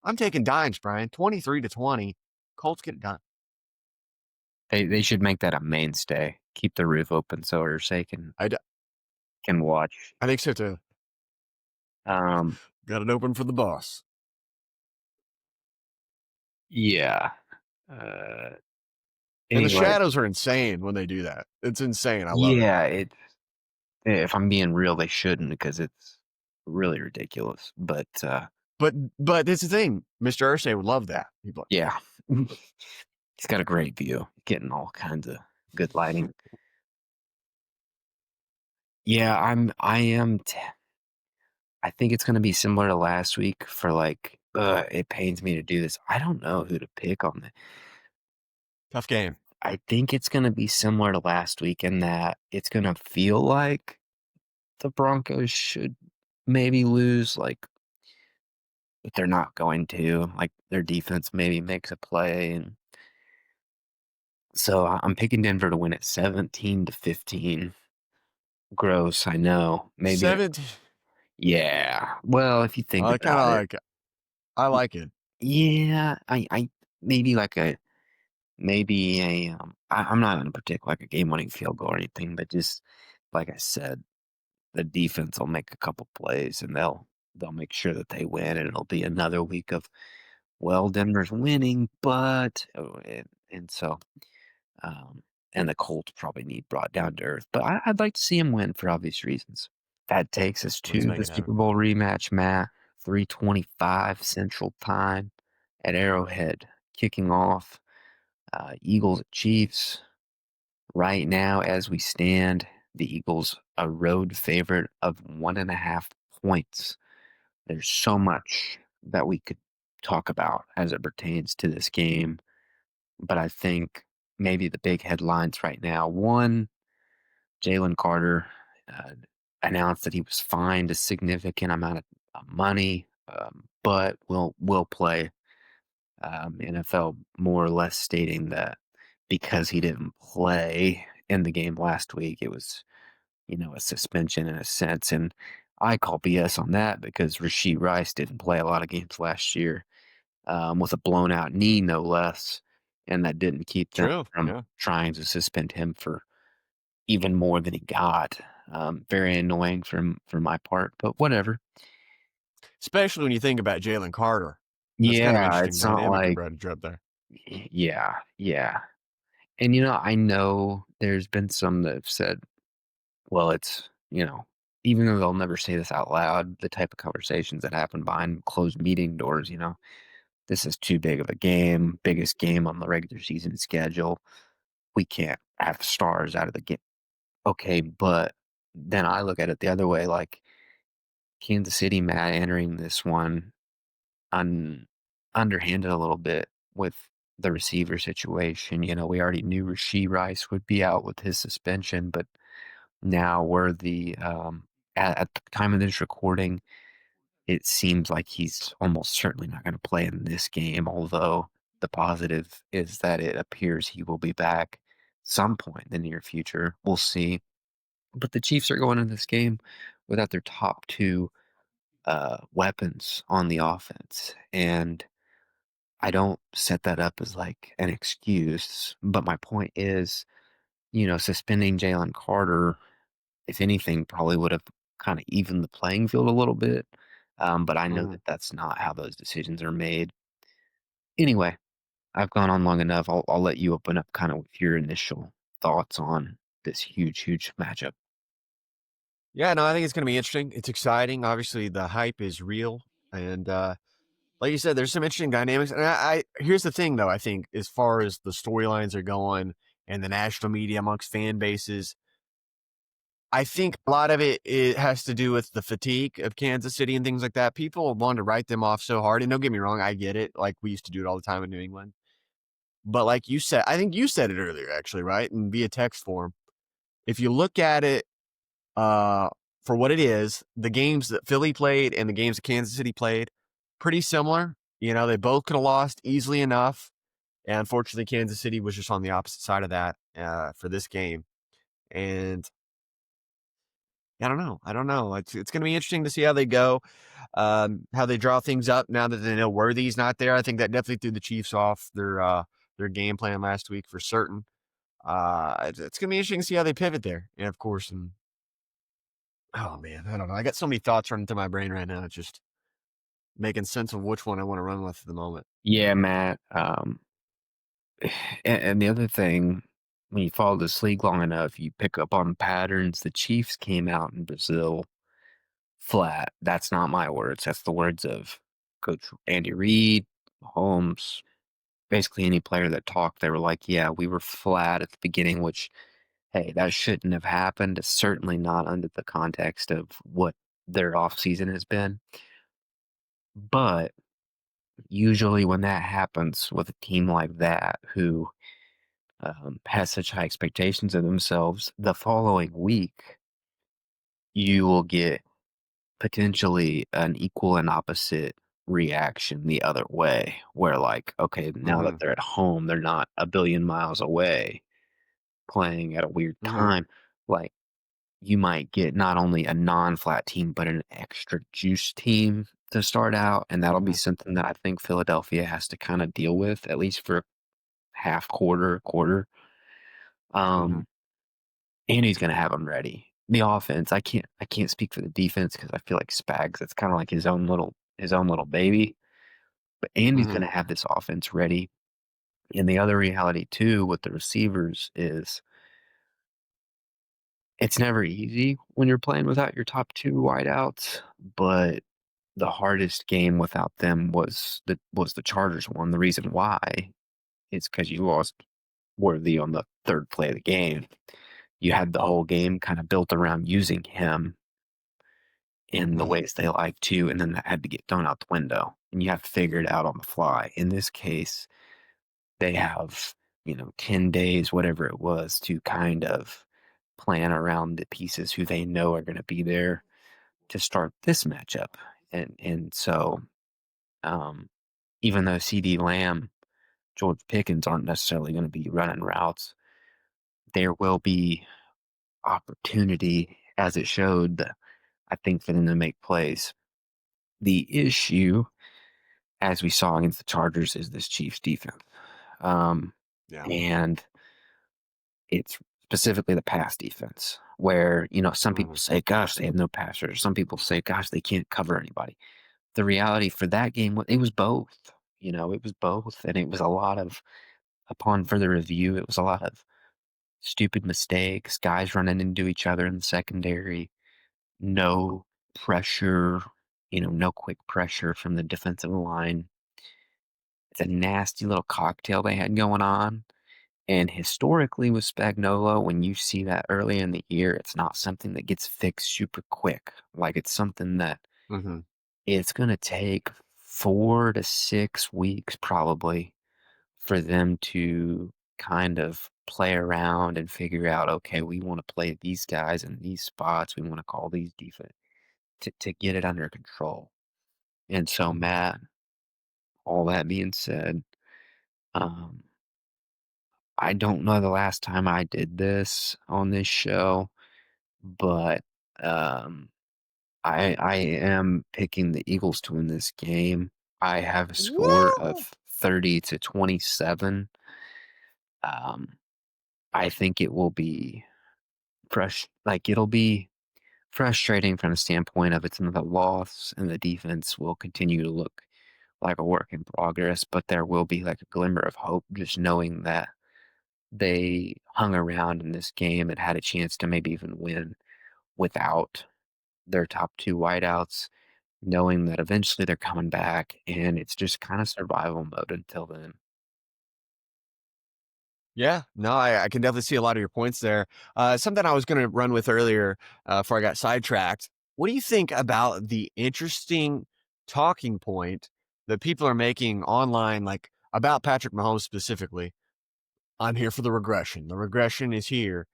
I'm taking Dimes, Brian, 23-20. Colts get it done. They should make that a mainstay. Keep the roof open so Ursay I, d- can watch. I think so too. Um, Got it open for the boss. yeah. Uh, And the anyway, shadows are insane when they do that. It's insane. I love it. yeah. If I'm being real, they shouldn't because it's really ridiculous. But But it's the thing. Mr. Ursay would love that. He'd be like, yeah, he's got a great view, getting all kinds of good lighting. Yeah, I am. I think it's going to be similar to last week for like. It pains me to do this. I don't know who to pick on. tough game. I think it's going to be similar to last week in that it's going to feel like the Broncos should maybe lose, like, but they're not going to. Like, their defense maybe makes a play. And so I'm picking Denver to win it 17-15. Gross, I know. Maybe, 17. yeah. Well, if you think I kind of about it, like it. I like it. yeah, maybe like I'm not going to predict like a game winning field goal or anything, but just like I said, the defense will make a couple plays and they'll make sure that they win, and it'll be another week of, well, Denver's winning, but and so um and the Colts probably need brought down to earth. But I'd like to see him win for obvious reasons. That takes us Let's to make the it happen. Super Bowl rematch, Matt. 3:25 Central Time at Arrowhead, kicking off Eagles at Chiefs. Right now, as we stand, the Eagles a road favorite of 1.5 points. There's so much that we could talk about as it pertains to this game, but I think maybe the big headlines right now. One, Jalen Carter uh, announced that he was fined a significant amount of money, but will play. NFL more or less stating that because he didn't play in the game last week, it was, a suspension in a sense. And I call BS on that because Rasheed Rice didn't play a lot of games last year, with a blown out knee, no less. And that didn't keep them True. from Yeah. trying to suspend him for even more than he got. Very annoying for my part, but whatever. Especially when you think about Jalen Carter. That's kind of Yeah, interesting it's not dynamic you like, brought up there. yeah, yeah. And, I know there's been some that have said, well, it's, even though they'll never say this out loud, the type of conversations that happen behind closed meeting doors, this is too big of a game, biggest game on the regular season schedule. We can't have stars out of the game. Okay, but then I look at it the other way, like Kansas City, Matt, entering this one un- underhanded a little bit with the receiver situation. We already knew Rasheed Rice would be out with his suspension, but now we're the at the time of this recording, it seems like he's almost certainly not gonna play in this game, although the positive is that it appears he will be back some point in the near future. We'll see. But the Chiefs are going into this game without their top 2, weapons on the offense, and I don't set that up as, like, an excuse, but my point is, suspending Jalen Carter, if anything, probably would have kinda evened the playing field a little bit, but I know Mhm. that that's not how those decisions are made. Anyway, I've gone on long enough. I'll let you open up kinda with your initial thoughts on this huge, huge matchup. Yeah, no, I think it's gonna be interesting. It's exciting. Obviously, the hype is real, and, like you said, there's some interesting dynamics, and I here's the thing, though, I think, as far as the storylines are going and the national media amongst fan bases, I think a lot of it has to do with the fatigue of Kansas City and things like that. People want to write them off so hard, and don't get me wrong, I get it, like, we used to do it all the time in New England. But like you said I think you said it earlier actually, right? And via text form. If you look at it, uh, for what it is, the games that Philly played and the games that Kansas City played, pretty similar. You know, they both could have lost easily enough. And unfortunately, Kansas City was just on the opposite side of that for this game. And I don't know. I don't know. It's going to be interesting to see how they go, how they draw things up now that they know Worthy's not there. I think that definitely threw the Chiefs off their game plan last week for certain. It's gonna be interesting to see how they pivot there. And of course, and oh man, I don't know. I got so many thoughts running through my brain right now. It's just making sense of which one I want to run with at the moment. Yeah, Matt, and the other thing, when you follow this league long enough, you pick up on patterns. The Chiefs came out in Brazil flat. That's not my words. That's the words of Coach Andy Reid, Holmes, basically any player that talked. They were like, "Yeah, we were flat at the beginning," which, hey, that shouldn't have happened. It's certainly not under the context of what their offseason has been. But usually, when that happens with a team like that, who has such high expectations of themselves, the following week, you will get potentially an equal and opposite reaction the other way, where, like, okay, now that Mm-hmm. they're at home, they're not a billion miles away playing at a weird Mm-hmm. time. Like, you might get not only a non-flat team, but an extra juice team to start out, and that'll be Mm-hmm. something that I think Philadelphia has to kind of deal with, at least for half quarter. Mm-hmm. Um, and he's gonna have them ready. The offense, I can't speak for the defense because I feel like Spags, it's kinda like his own little baby, but Andy's Mm-hmm. gonna have this offense ready. And the other reality too with the receivers is it's never easy when you're playing without your top 2 wideouts, but the hardest game without them was the Chargers one. The reason why is because you lost Worthy on the 3rd play of the game. You had the whole game kinda built around using him in the Mm-hmm. ways they like to, and then that had to get thrown out the window, and you have to figure it out on the fly. In this case, they have, 10 days, whatever it was, to kind of plan around the pieces who they know are gonna be there to start this matchup. And so, um, even though CD Lamb, George Pickens aren't necessarily gonna be running routes, there will be opportunity as it showed, I think, for them to make plays. The issue, as we saw against the Chargers, is this Chiefs defense. Um, Yeah. and it's specifically the pass defense where, some Mm-hmm. people say, gosh, they have no passers. Some people say, gosh, they can't cover anybody. The reality for that game, it was both. It was both. And it was a lot of, upon further review, it was a lot of stupid mistakes, guys running into each other in the secondary, no pressure, no quick pressure from the defensive line. It's a nasty little cocktail they had going on. And historically with Spagnuolo, when you see that early in the year, it's not something that gets fixed super quick. Like it's something that Mm-hmm. it's going to take 4 to 6 weeks probably for them to kind of play around and figure out, okay, we want to play these guys in these spots. We want to call these defense to get it under control. And so, Matt, all that being said, um, I don't know the last time I did this on this show, but um, I am picking the Eagles to win this game. I have a score Woo! of 30-27. Um, I think it will be it'll be frustrating from the standpoint of it's another loss, and the defense will continue to look like a work in progress, but there will be like a glimmer of hope just knowing that they hung around in this game and had a chance to maybe even win without their top two wideouts, knowing that eventually they're coming back and it's just kind of survival mode until then. Yeah, no, I can definitely see a lot of your points there. Something I was going to run with earlier before I got sidetracked. What do you think about the interesting talking point that people are making online, like about Patrick Mahomes specifically? I'm here for the regression. The regression is here.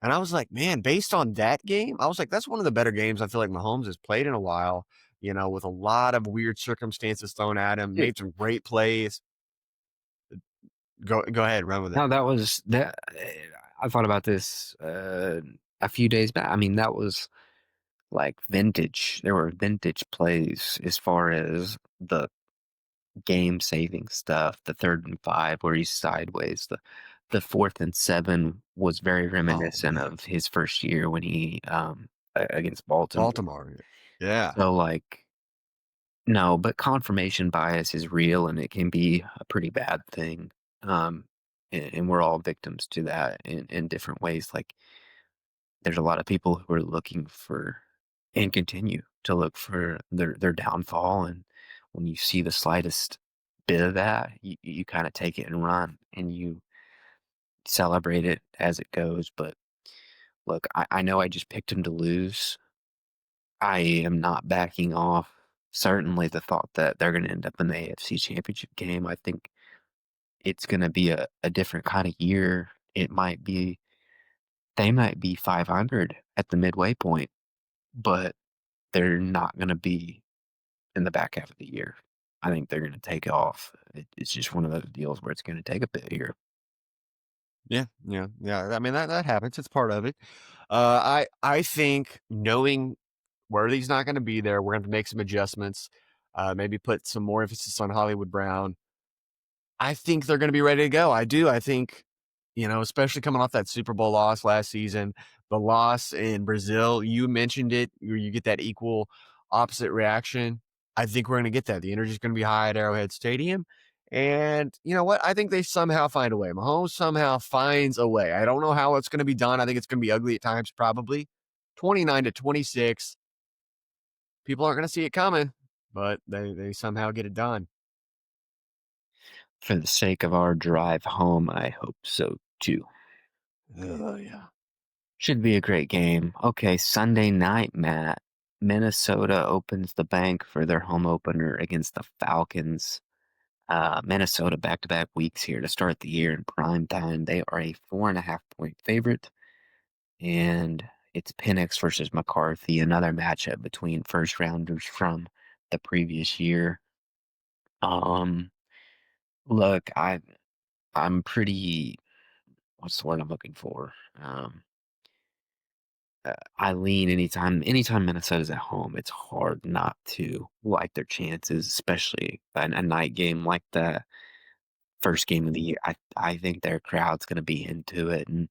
And I was like, man, based on that game, I was like, that's one of the better games I feel like Mahomes has played in a while, with a lot of weird circumstances thrown at him, Dude, made some great plays. Go ahead, run with it. no, that was that. I thought about this a few days back. I mean, that was like vintage. There were vintage plays as far as the game saving stuff. The 3rd and 5 where he's sideways. The 4th and 7 was very Oh reminiscent man. of his first year when he against Baltimore. Baltimore. Yeah. So like no, but confirmation bias is real and it can be a pretty bad thing. And we're all victims to that in different ways. Like there's a lot of people who are looking for and continue to look for their downfall. And when you see the slightest bit of that, you kind of take it and run and you celebrate it as it goes. But look, I know I just picked him to lose. I am not backing off. Certainly, the thought that they're going to end up in the AFC Championship game. I think it's going to be a different kind of year. They might be 500 at the midway point, but they're not going to be in the back half of the year. I think they're going to take off. It's just one of those deals where it's going to take a bit here. Yeah. Yeah. Yeah. I mean, that happens. It's part of it. I think knowing Worthy's not going to be there, we're going to make some adjustments. Maybe put some more emphasis on Hollywood Brown. I think they're gonna be ready to go. I do. I think, especially coming off that Super Bowl loss last season, the loss in Brazil, you mentioned it, where you get that equal opposite reaction. I think we're gonna get that. The energy is gonna be high at Arrowhead Stadium. And you know what? I think they somehow find a way. Mahomes somehow finds a way. I don't know how it's gonna be done. I think it's gonna be ugly at times, probably. 29-26. People aren't gonna see it coming, but they somehow get it done. For the sake of our drive home, I hope so too. Oh yeah. Should be a great game. Okay, Sunday night, Matt. Minnesota opens the bank for their home opener against the Falcons. Minnesota back-to-back weeks here to start the year in prime time. They are a 4.5 point favorite, and it's Penix versus McCarthy, another matchup between first rounders from the previous year. Um, look, I'm pretty. What's the word I'm looking for? I lean anytime Minnesota's at home, it's hard not to like their chances, especially a night game like that. First game of the year, I think their crowd's gonna be into it, and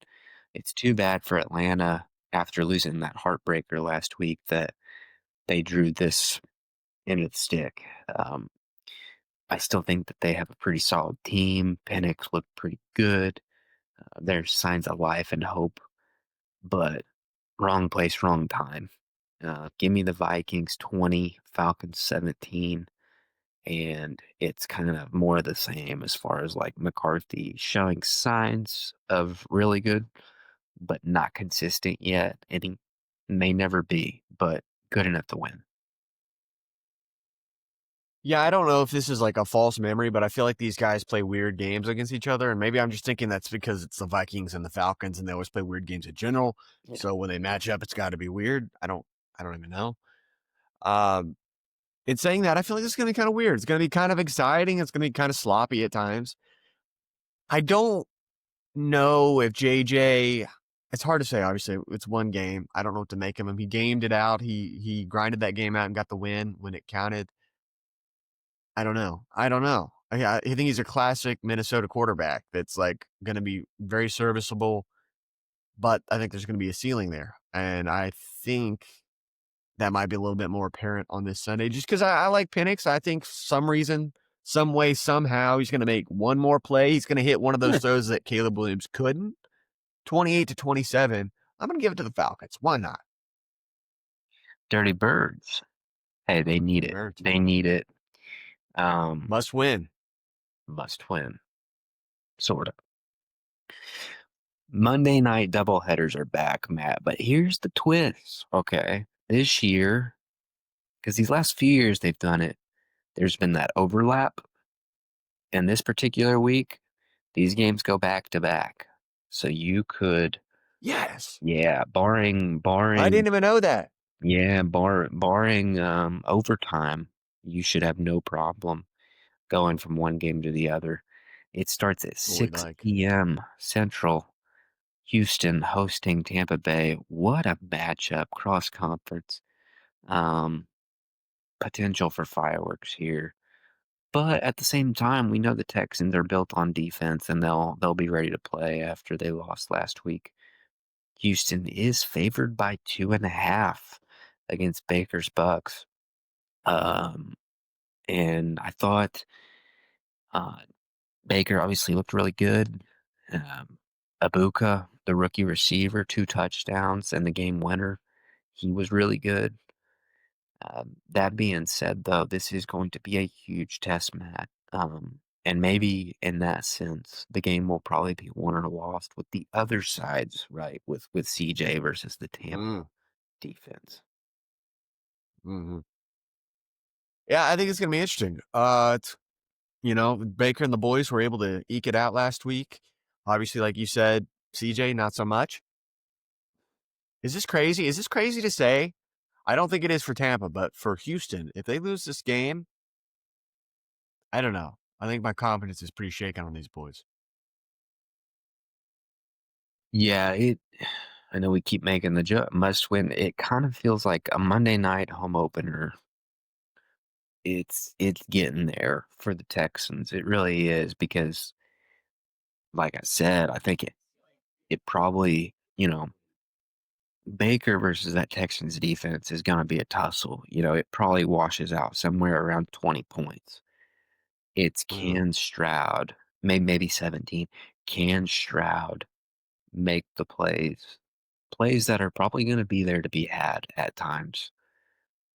it's too bad for Atlanta after losing that heartbreaker last week that they drew this end of the stick. Um, I still think that they have a pretty solid team. Penix looked pretty good. There's signs of life and hope, but wrong place, wrong time. Give me the Vikings 20, Falcons 17. And it's kind of more of the same as far as like McCarthy showing signs of really good, but not consistent yet. And he may never be, but good enough to win. Yeah, I don't know if this is like a false memory, but I feel like these guys play weird games against each other, and maybe I'm just thinking that's because it's the Vikings and the Falcons, and they always play weird games in general. Yeah. So when they match up, it's got to be weird. I don't even know. Um, in saying that, I feel like this is going to be kind of weird. It's going to be kind of exciting. It's going to be kind of sloppy at times. I don't know if JJ. It's hard to say. Obviously, it's one game. I don't know what to make of him. He gamed it out. He grinded that game out and got the win when it counted. I don't know. I don't know. I think he's a classic Minnesota quarterback that's like going to be very serviceable, but I think there's going to be a ceiling there, and I think that might be a little bit more apparent on this Sunday, just because I like Penix. I think some reason, some way, somehow he's going to make one more play. He's going to hit one of those throws that Caleb Williams couldn't. 28-27. I'm going to give it to the Falcons. Why not? Dirty Birds. Hey, they need Dirty it. Birds. They need it. Um, Must win. Must win, sort of. Monday night doubleheaders are back, Matt. But here's the twist, okay? This year, because these last few years they've done it, there's been that overlap. And this particular week, these games go back to back. So you could, Yes. yeah, I didn't even know that. barring overtime, you should have no problem going from one game to the other. It starts at What we 6 like. p.m. Central. Houston hosting Tampa Bay. What a matchup, cross conference. Um, Potential for fireworks here. But at the same time, we know the Texans are built on defense and they'll be ready to play after they lost last week. Houston is favored by 2.5 against Baker's Bucks. Um, and I thought uh, Baker obviously looked really good. Um, Abuka, the rookie receiver, 2 touchdowns and the game winner. He was really good. That being said, though, this is going to be a huge test, Matt. And maybe in that sense, the game will probably be won or lost with the other sides, right? With CJ versus the Tampa Mm, defense. hmm Yeah, I think it's going to be interesting. Baker and the boys were able to eke it out last week. Obviously, like you said, CJ, not so much. Is this crazy? Is this crazy to say? I don't think it is for Tampa, but for Houston, if they lose this game, I don't know. I think my confidence is pretty shaken on these boys. Yeah, it. I know we keep making the must win. It kind of feels like a Monday night home opener. It's getting there for the Texans. It really is because, like I said, I think it probably Baker versus that Texans defense is going to be a tussle. It probably washes out somewhere around 20 points. It's Mm, can Stroud, maybe 17. Can Stroud make the plays that are probably going to be there to be had at times?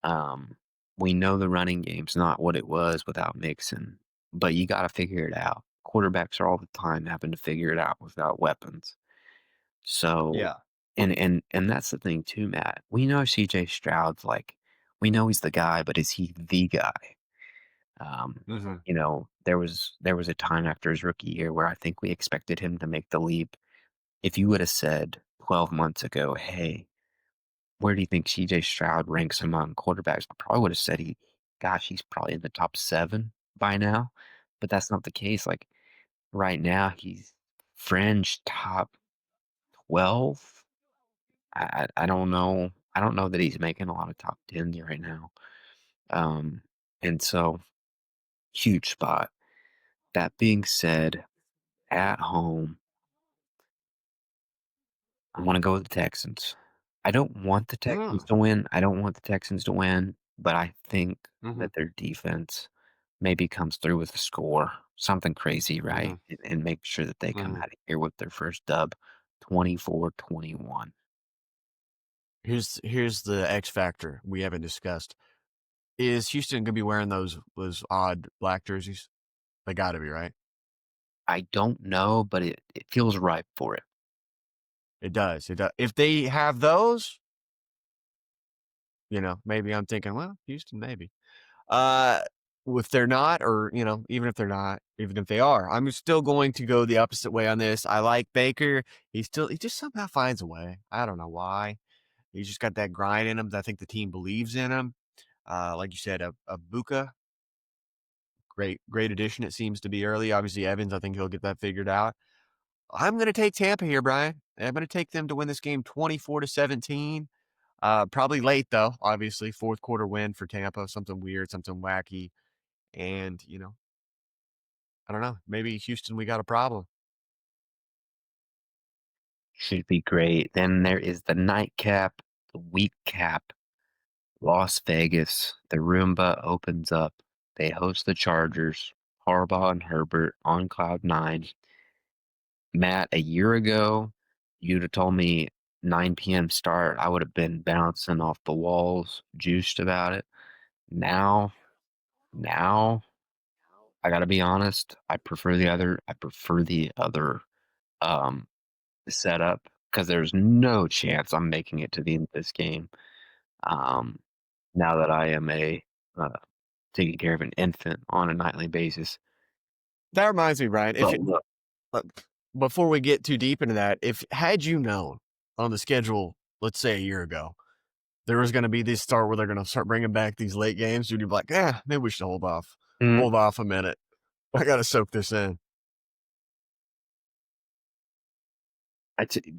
Um, we know the running game's not what it was without Mixon, but you got to figure it out. Quarterbacks are all the time having to figure it out without weapons. So, yeah. and that's the thing too, Matt. We know CJ Stroud's like, we know he's the guy, but is he the guy? hmm There was a time after his rookie year where I think we expected him to make the leap. If you would have said 12 months ago, hey, where do you think CJ Stroud ranks among quarterbacks? I probably would have said gosh, he's probably in the top 7 by now. But that's not the case. Like right now, he's fringe top 12. I don't know. I don't know that he's making a lot of top 10s right now. Um, and so huge spot. That being said, at home, I want to go with the Texans. I don't want the Texans Mm, to win. I don't want the Texans to win, but I think hmm that their defense maybe comes through with a score, something crazy, hmm right? And make sure that they come hmm out of here with their first dub, 24-21. Here's the X factor we haven't discussed. Is Houston gonna be wearing those odd black jerseys? They got to be, right? I don't know, but it feels right for it. It does. It does. If they have those, maybe I'm thinking, well, Houston, maybe. Uh, if they're not, or, even if they're not, even if they are, I'm still going to go the opposite way on this. I like Baker. He just somehow finds a way. I don't know why. He's just got that grind in him. I think the team believes in him. Like you said, a Buka, great addition. It seems to be early. Obviously, Evans, I think he'll get that figured out. I'm going to take Tampa here, Brian. I'm going to take them to win this game 24-17. Probably late though. Obviously, fourth quarter win for Tampa. Something weird, something wacky, and I don't know. Maybe Houston, we got a problem. Should be great. Then there is the nightcap, the week cap, Las Vegas. The Roomba opens up. They host the Chargers. Harbaugh and Herbert on cloud nine. Matt, a year ago, you'd have told me 9 p.m. start. I would have been bouncing off the walls, juiced about it. Now, now, I gotta be honest. I prefer the other um, setup because there's no chance I'm making it to the end of this game. Um, now that I am uh, taking care of an infant on a nightly basis. That reminds me, Brian. If But you look, uh, before we get too deep into that, if had you known on the schedule, let's say a year ago, there was going to be this start where they're going to start bringing back these late games, you'd be like, maybe we should mm, hold off a minute. I got to soak this in. I, t-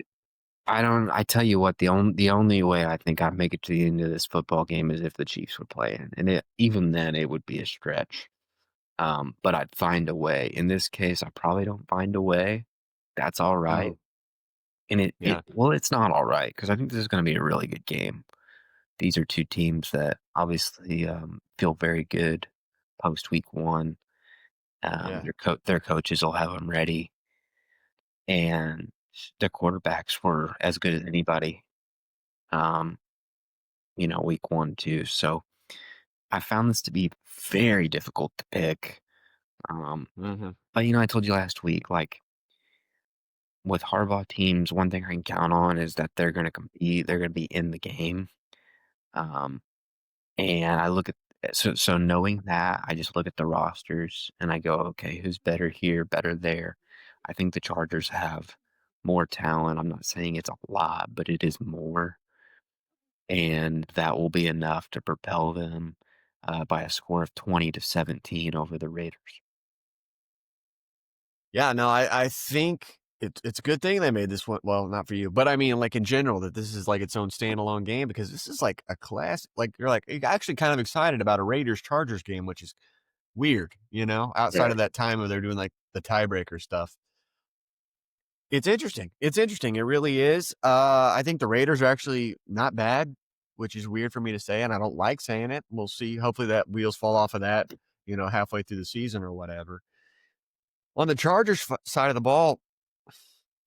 I don't. I tell you what, the only way I think I'd make it to the end of this football game is if the Chiefs were playing, and even then it would be a stretch. But I'd find a way. In this case, I probably don't find a way. That's all right. Mm, And yeah, it's not all right because I think this is going to be a really good game. These are two teams that obviously feel very good post week one. yeah. Their coaches will have them ready, and the quarterbacks were as good as anybody. Um, week one too. So I found this to be very difficult to pick. Um, Hmm. but I told you last week, like with Harbaugh teams, one thing I can count on is that they're going to compete. They're going to be in the game. Um, and I look at so knowing that, I just look at the rosters and I go, okay, who's better here, better there? I think the Chargers have more talent. I'm not saying it's a lot, but it is more, and that will be enough to propel them by a score of 20-17 over the Raiders. Yeah, no, I think it's a good thing they made this one. Well, not for you, but I mean, like in general, that this is like its own standalone game because this is like a class. You're actually kind of excited about a Raiders Chargers game, which is weird, outside of Right. that time where they're doing like the tiebreaker stuff. It's interesting. It's interesting. It really is. I think the Raiders are actually not bad, which is weird for me to say, and I don't like saying it. We'll see. Hopefully, that wheels fall off of that, halfway through the season or whatever. On the Chargers side of the ball,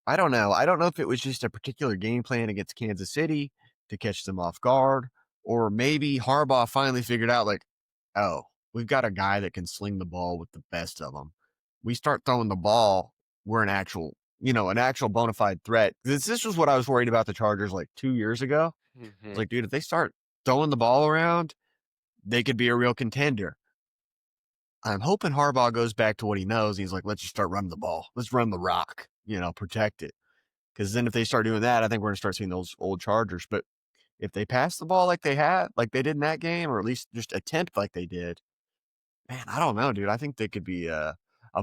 I don't know. I don't know if it was just a particular game plan against Kansas City to catch them off guard, or maybe Harbaugh finally figured out, like, oh, we've got a guy that can sling the ball with the best of them. We start throwing the ball, we're an actual bona fide threat. This was what I was worried about the Chargers like 2 years ago. I was Hmm. like, dude, if they start throwing the ball around, they could be a real contender. I'm hoping Harbaugh goes back to what he knows. He's like, let's just start running the ball. Let's run the rock, protect it. Because then if they start doing that, I think we're going to start seeing those old Chargers. But if they pass the ball like they did in that game, or at least just attempt like they did, man, I don't know, dude. I think they could be a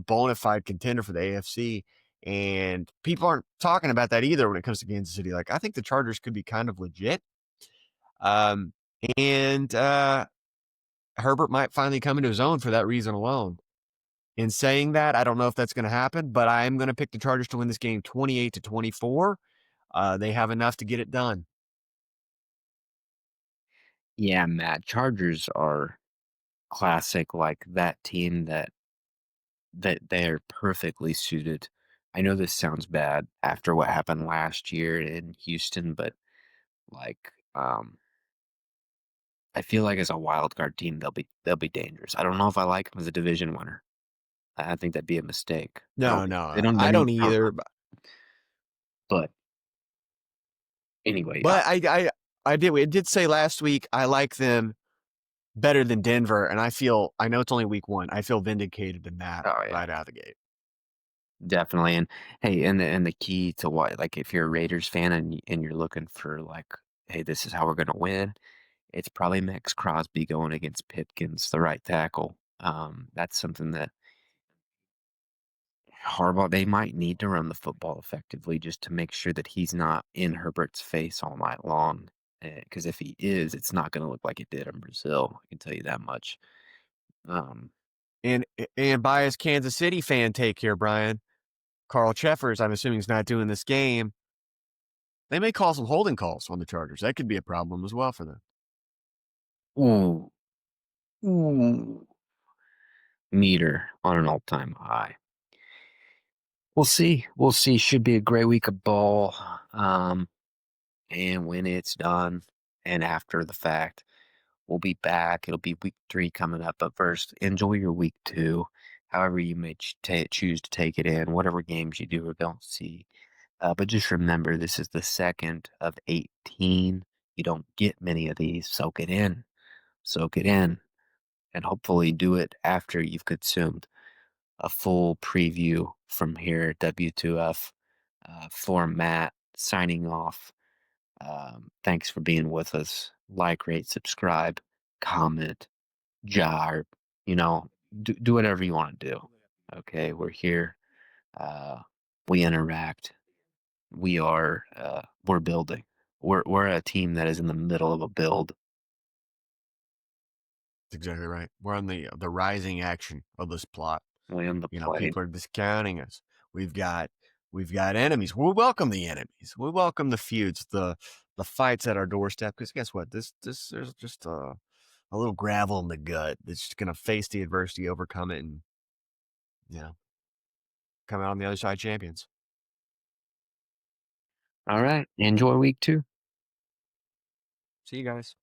bona fide contender for the AFC. And people aren't talking about that either when it comes to Kansas City. Like, I think the Chargers could be kind of legit. Um, and Herbert might finally come into his own for that reason alone. In saying that, I don't know if that's going to happen, but I am going to pick the Chargers to win this game 28-24. They have enough to get it done. Yeah, Matt. Chargers are classic, like that team that they're perfectly suited. I know this sounds bad after what happened last year in Houston, but like I feel like as a wild card team they'll be dangerous. I don't know if I like them as a division winner. I think that'd be a mistake. I don't No, think no, they don't they I don't don't I don't either. know. But anyway, But I did say last week I like them better than Denver, and I know it's only week 1. I feel vindicated in that Oh yeah, right out of the gate. definitely. And hey, and the key to what, like, if you're a Raiders fan and you're looking for like, hey, this is how we're gonna win. It's probably Max Crosby going against Pitkins, the right tackle. That's something that Harbaugh, they might need to run the football effectively just to make sure that he's not in Herbert's face all night long. Because if he is, it's not going to look like it did in Brazil. I can tell you that much. Um, And biased Kansas City fan take here, Brian. Carl Cheffers, I'm assuming he's not doing this game. They may call some holding calls on the Chargers. That could be a problem as well for them. ooh, ooh, meter on an all-time high. We'll see. We'll see. Should be a great week of ball. And when it's done, and after the fact, we'll be back. It'll be week 3 coming up, but first, enjoy your week 2, however you may choose to take it in, whatever games you do or don't see. But just remember, this is the second of 18. You don't get many of these. Soak it in. Soak it in. And hopefully do it after you've consumed a full preview from here at W2F. For Matt, signing off. Thanks for being with us. Like, rate, subscribe, comment, jar, you know, do whatever you want to do. Okay, we're here. Uh, we interact. We're building. We're a team that is in the middle of a build. That's exactly right. We're on the rising action of this plot. Land the plane. People are discounting us. We've got we've got enemies. We welcome the enemies. We welcome the feuds, the fights at our doorstep. Because guess what? This there's just a little gravel in the gut that's just gonna face the adversity, overcome it, and you know come out on the other side champions. All right. Enjoy week 2. See you guys.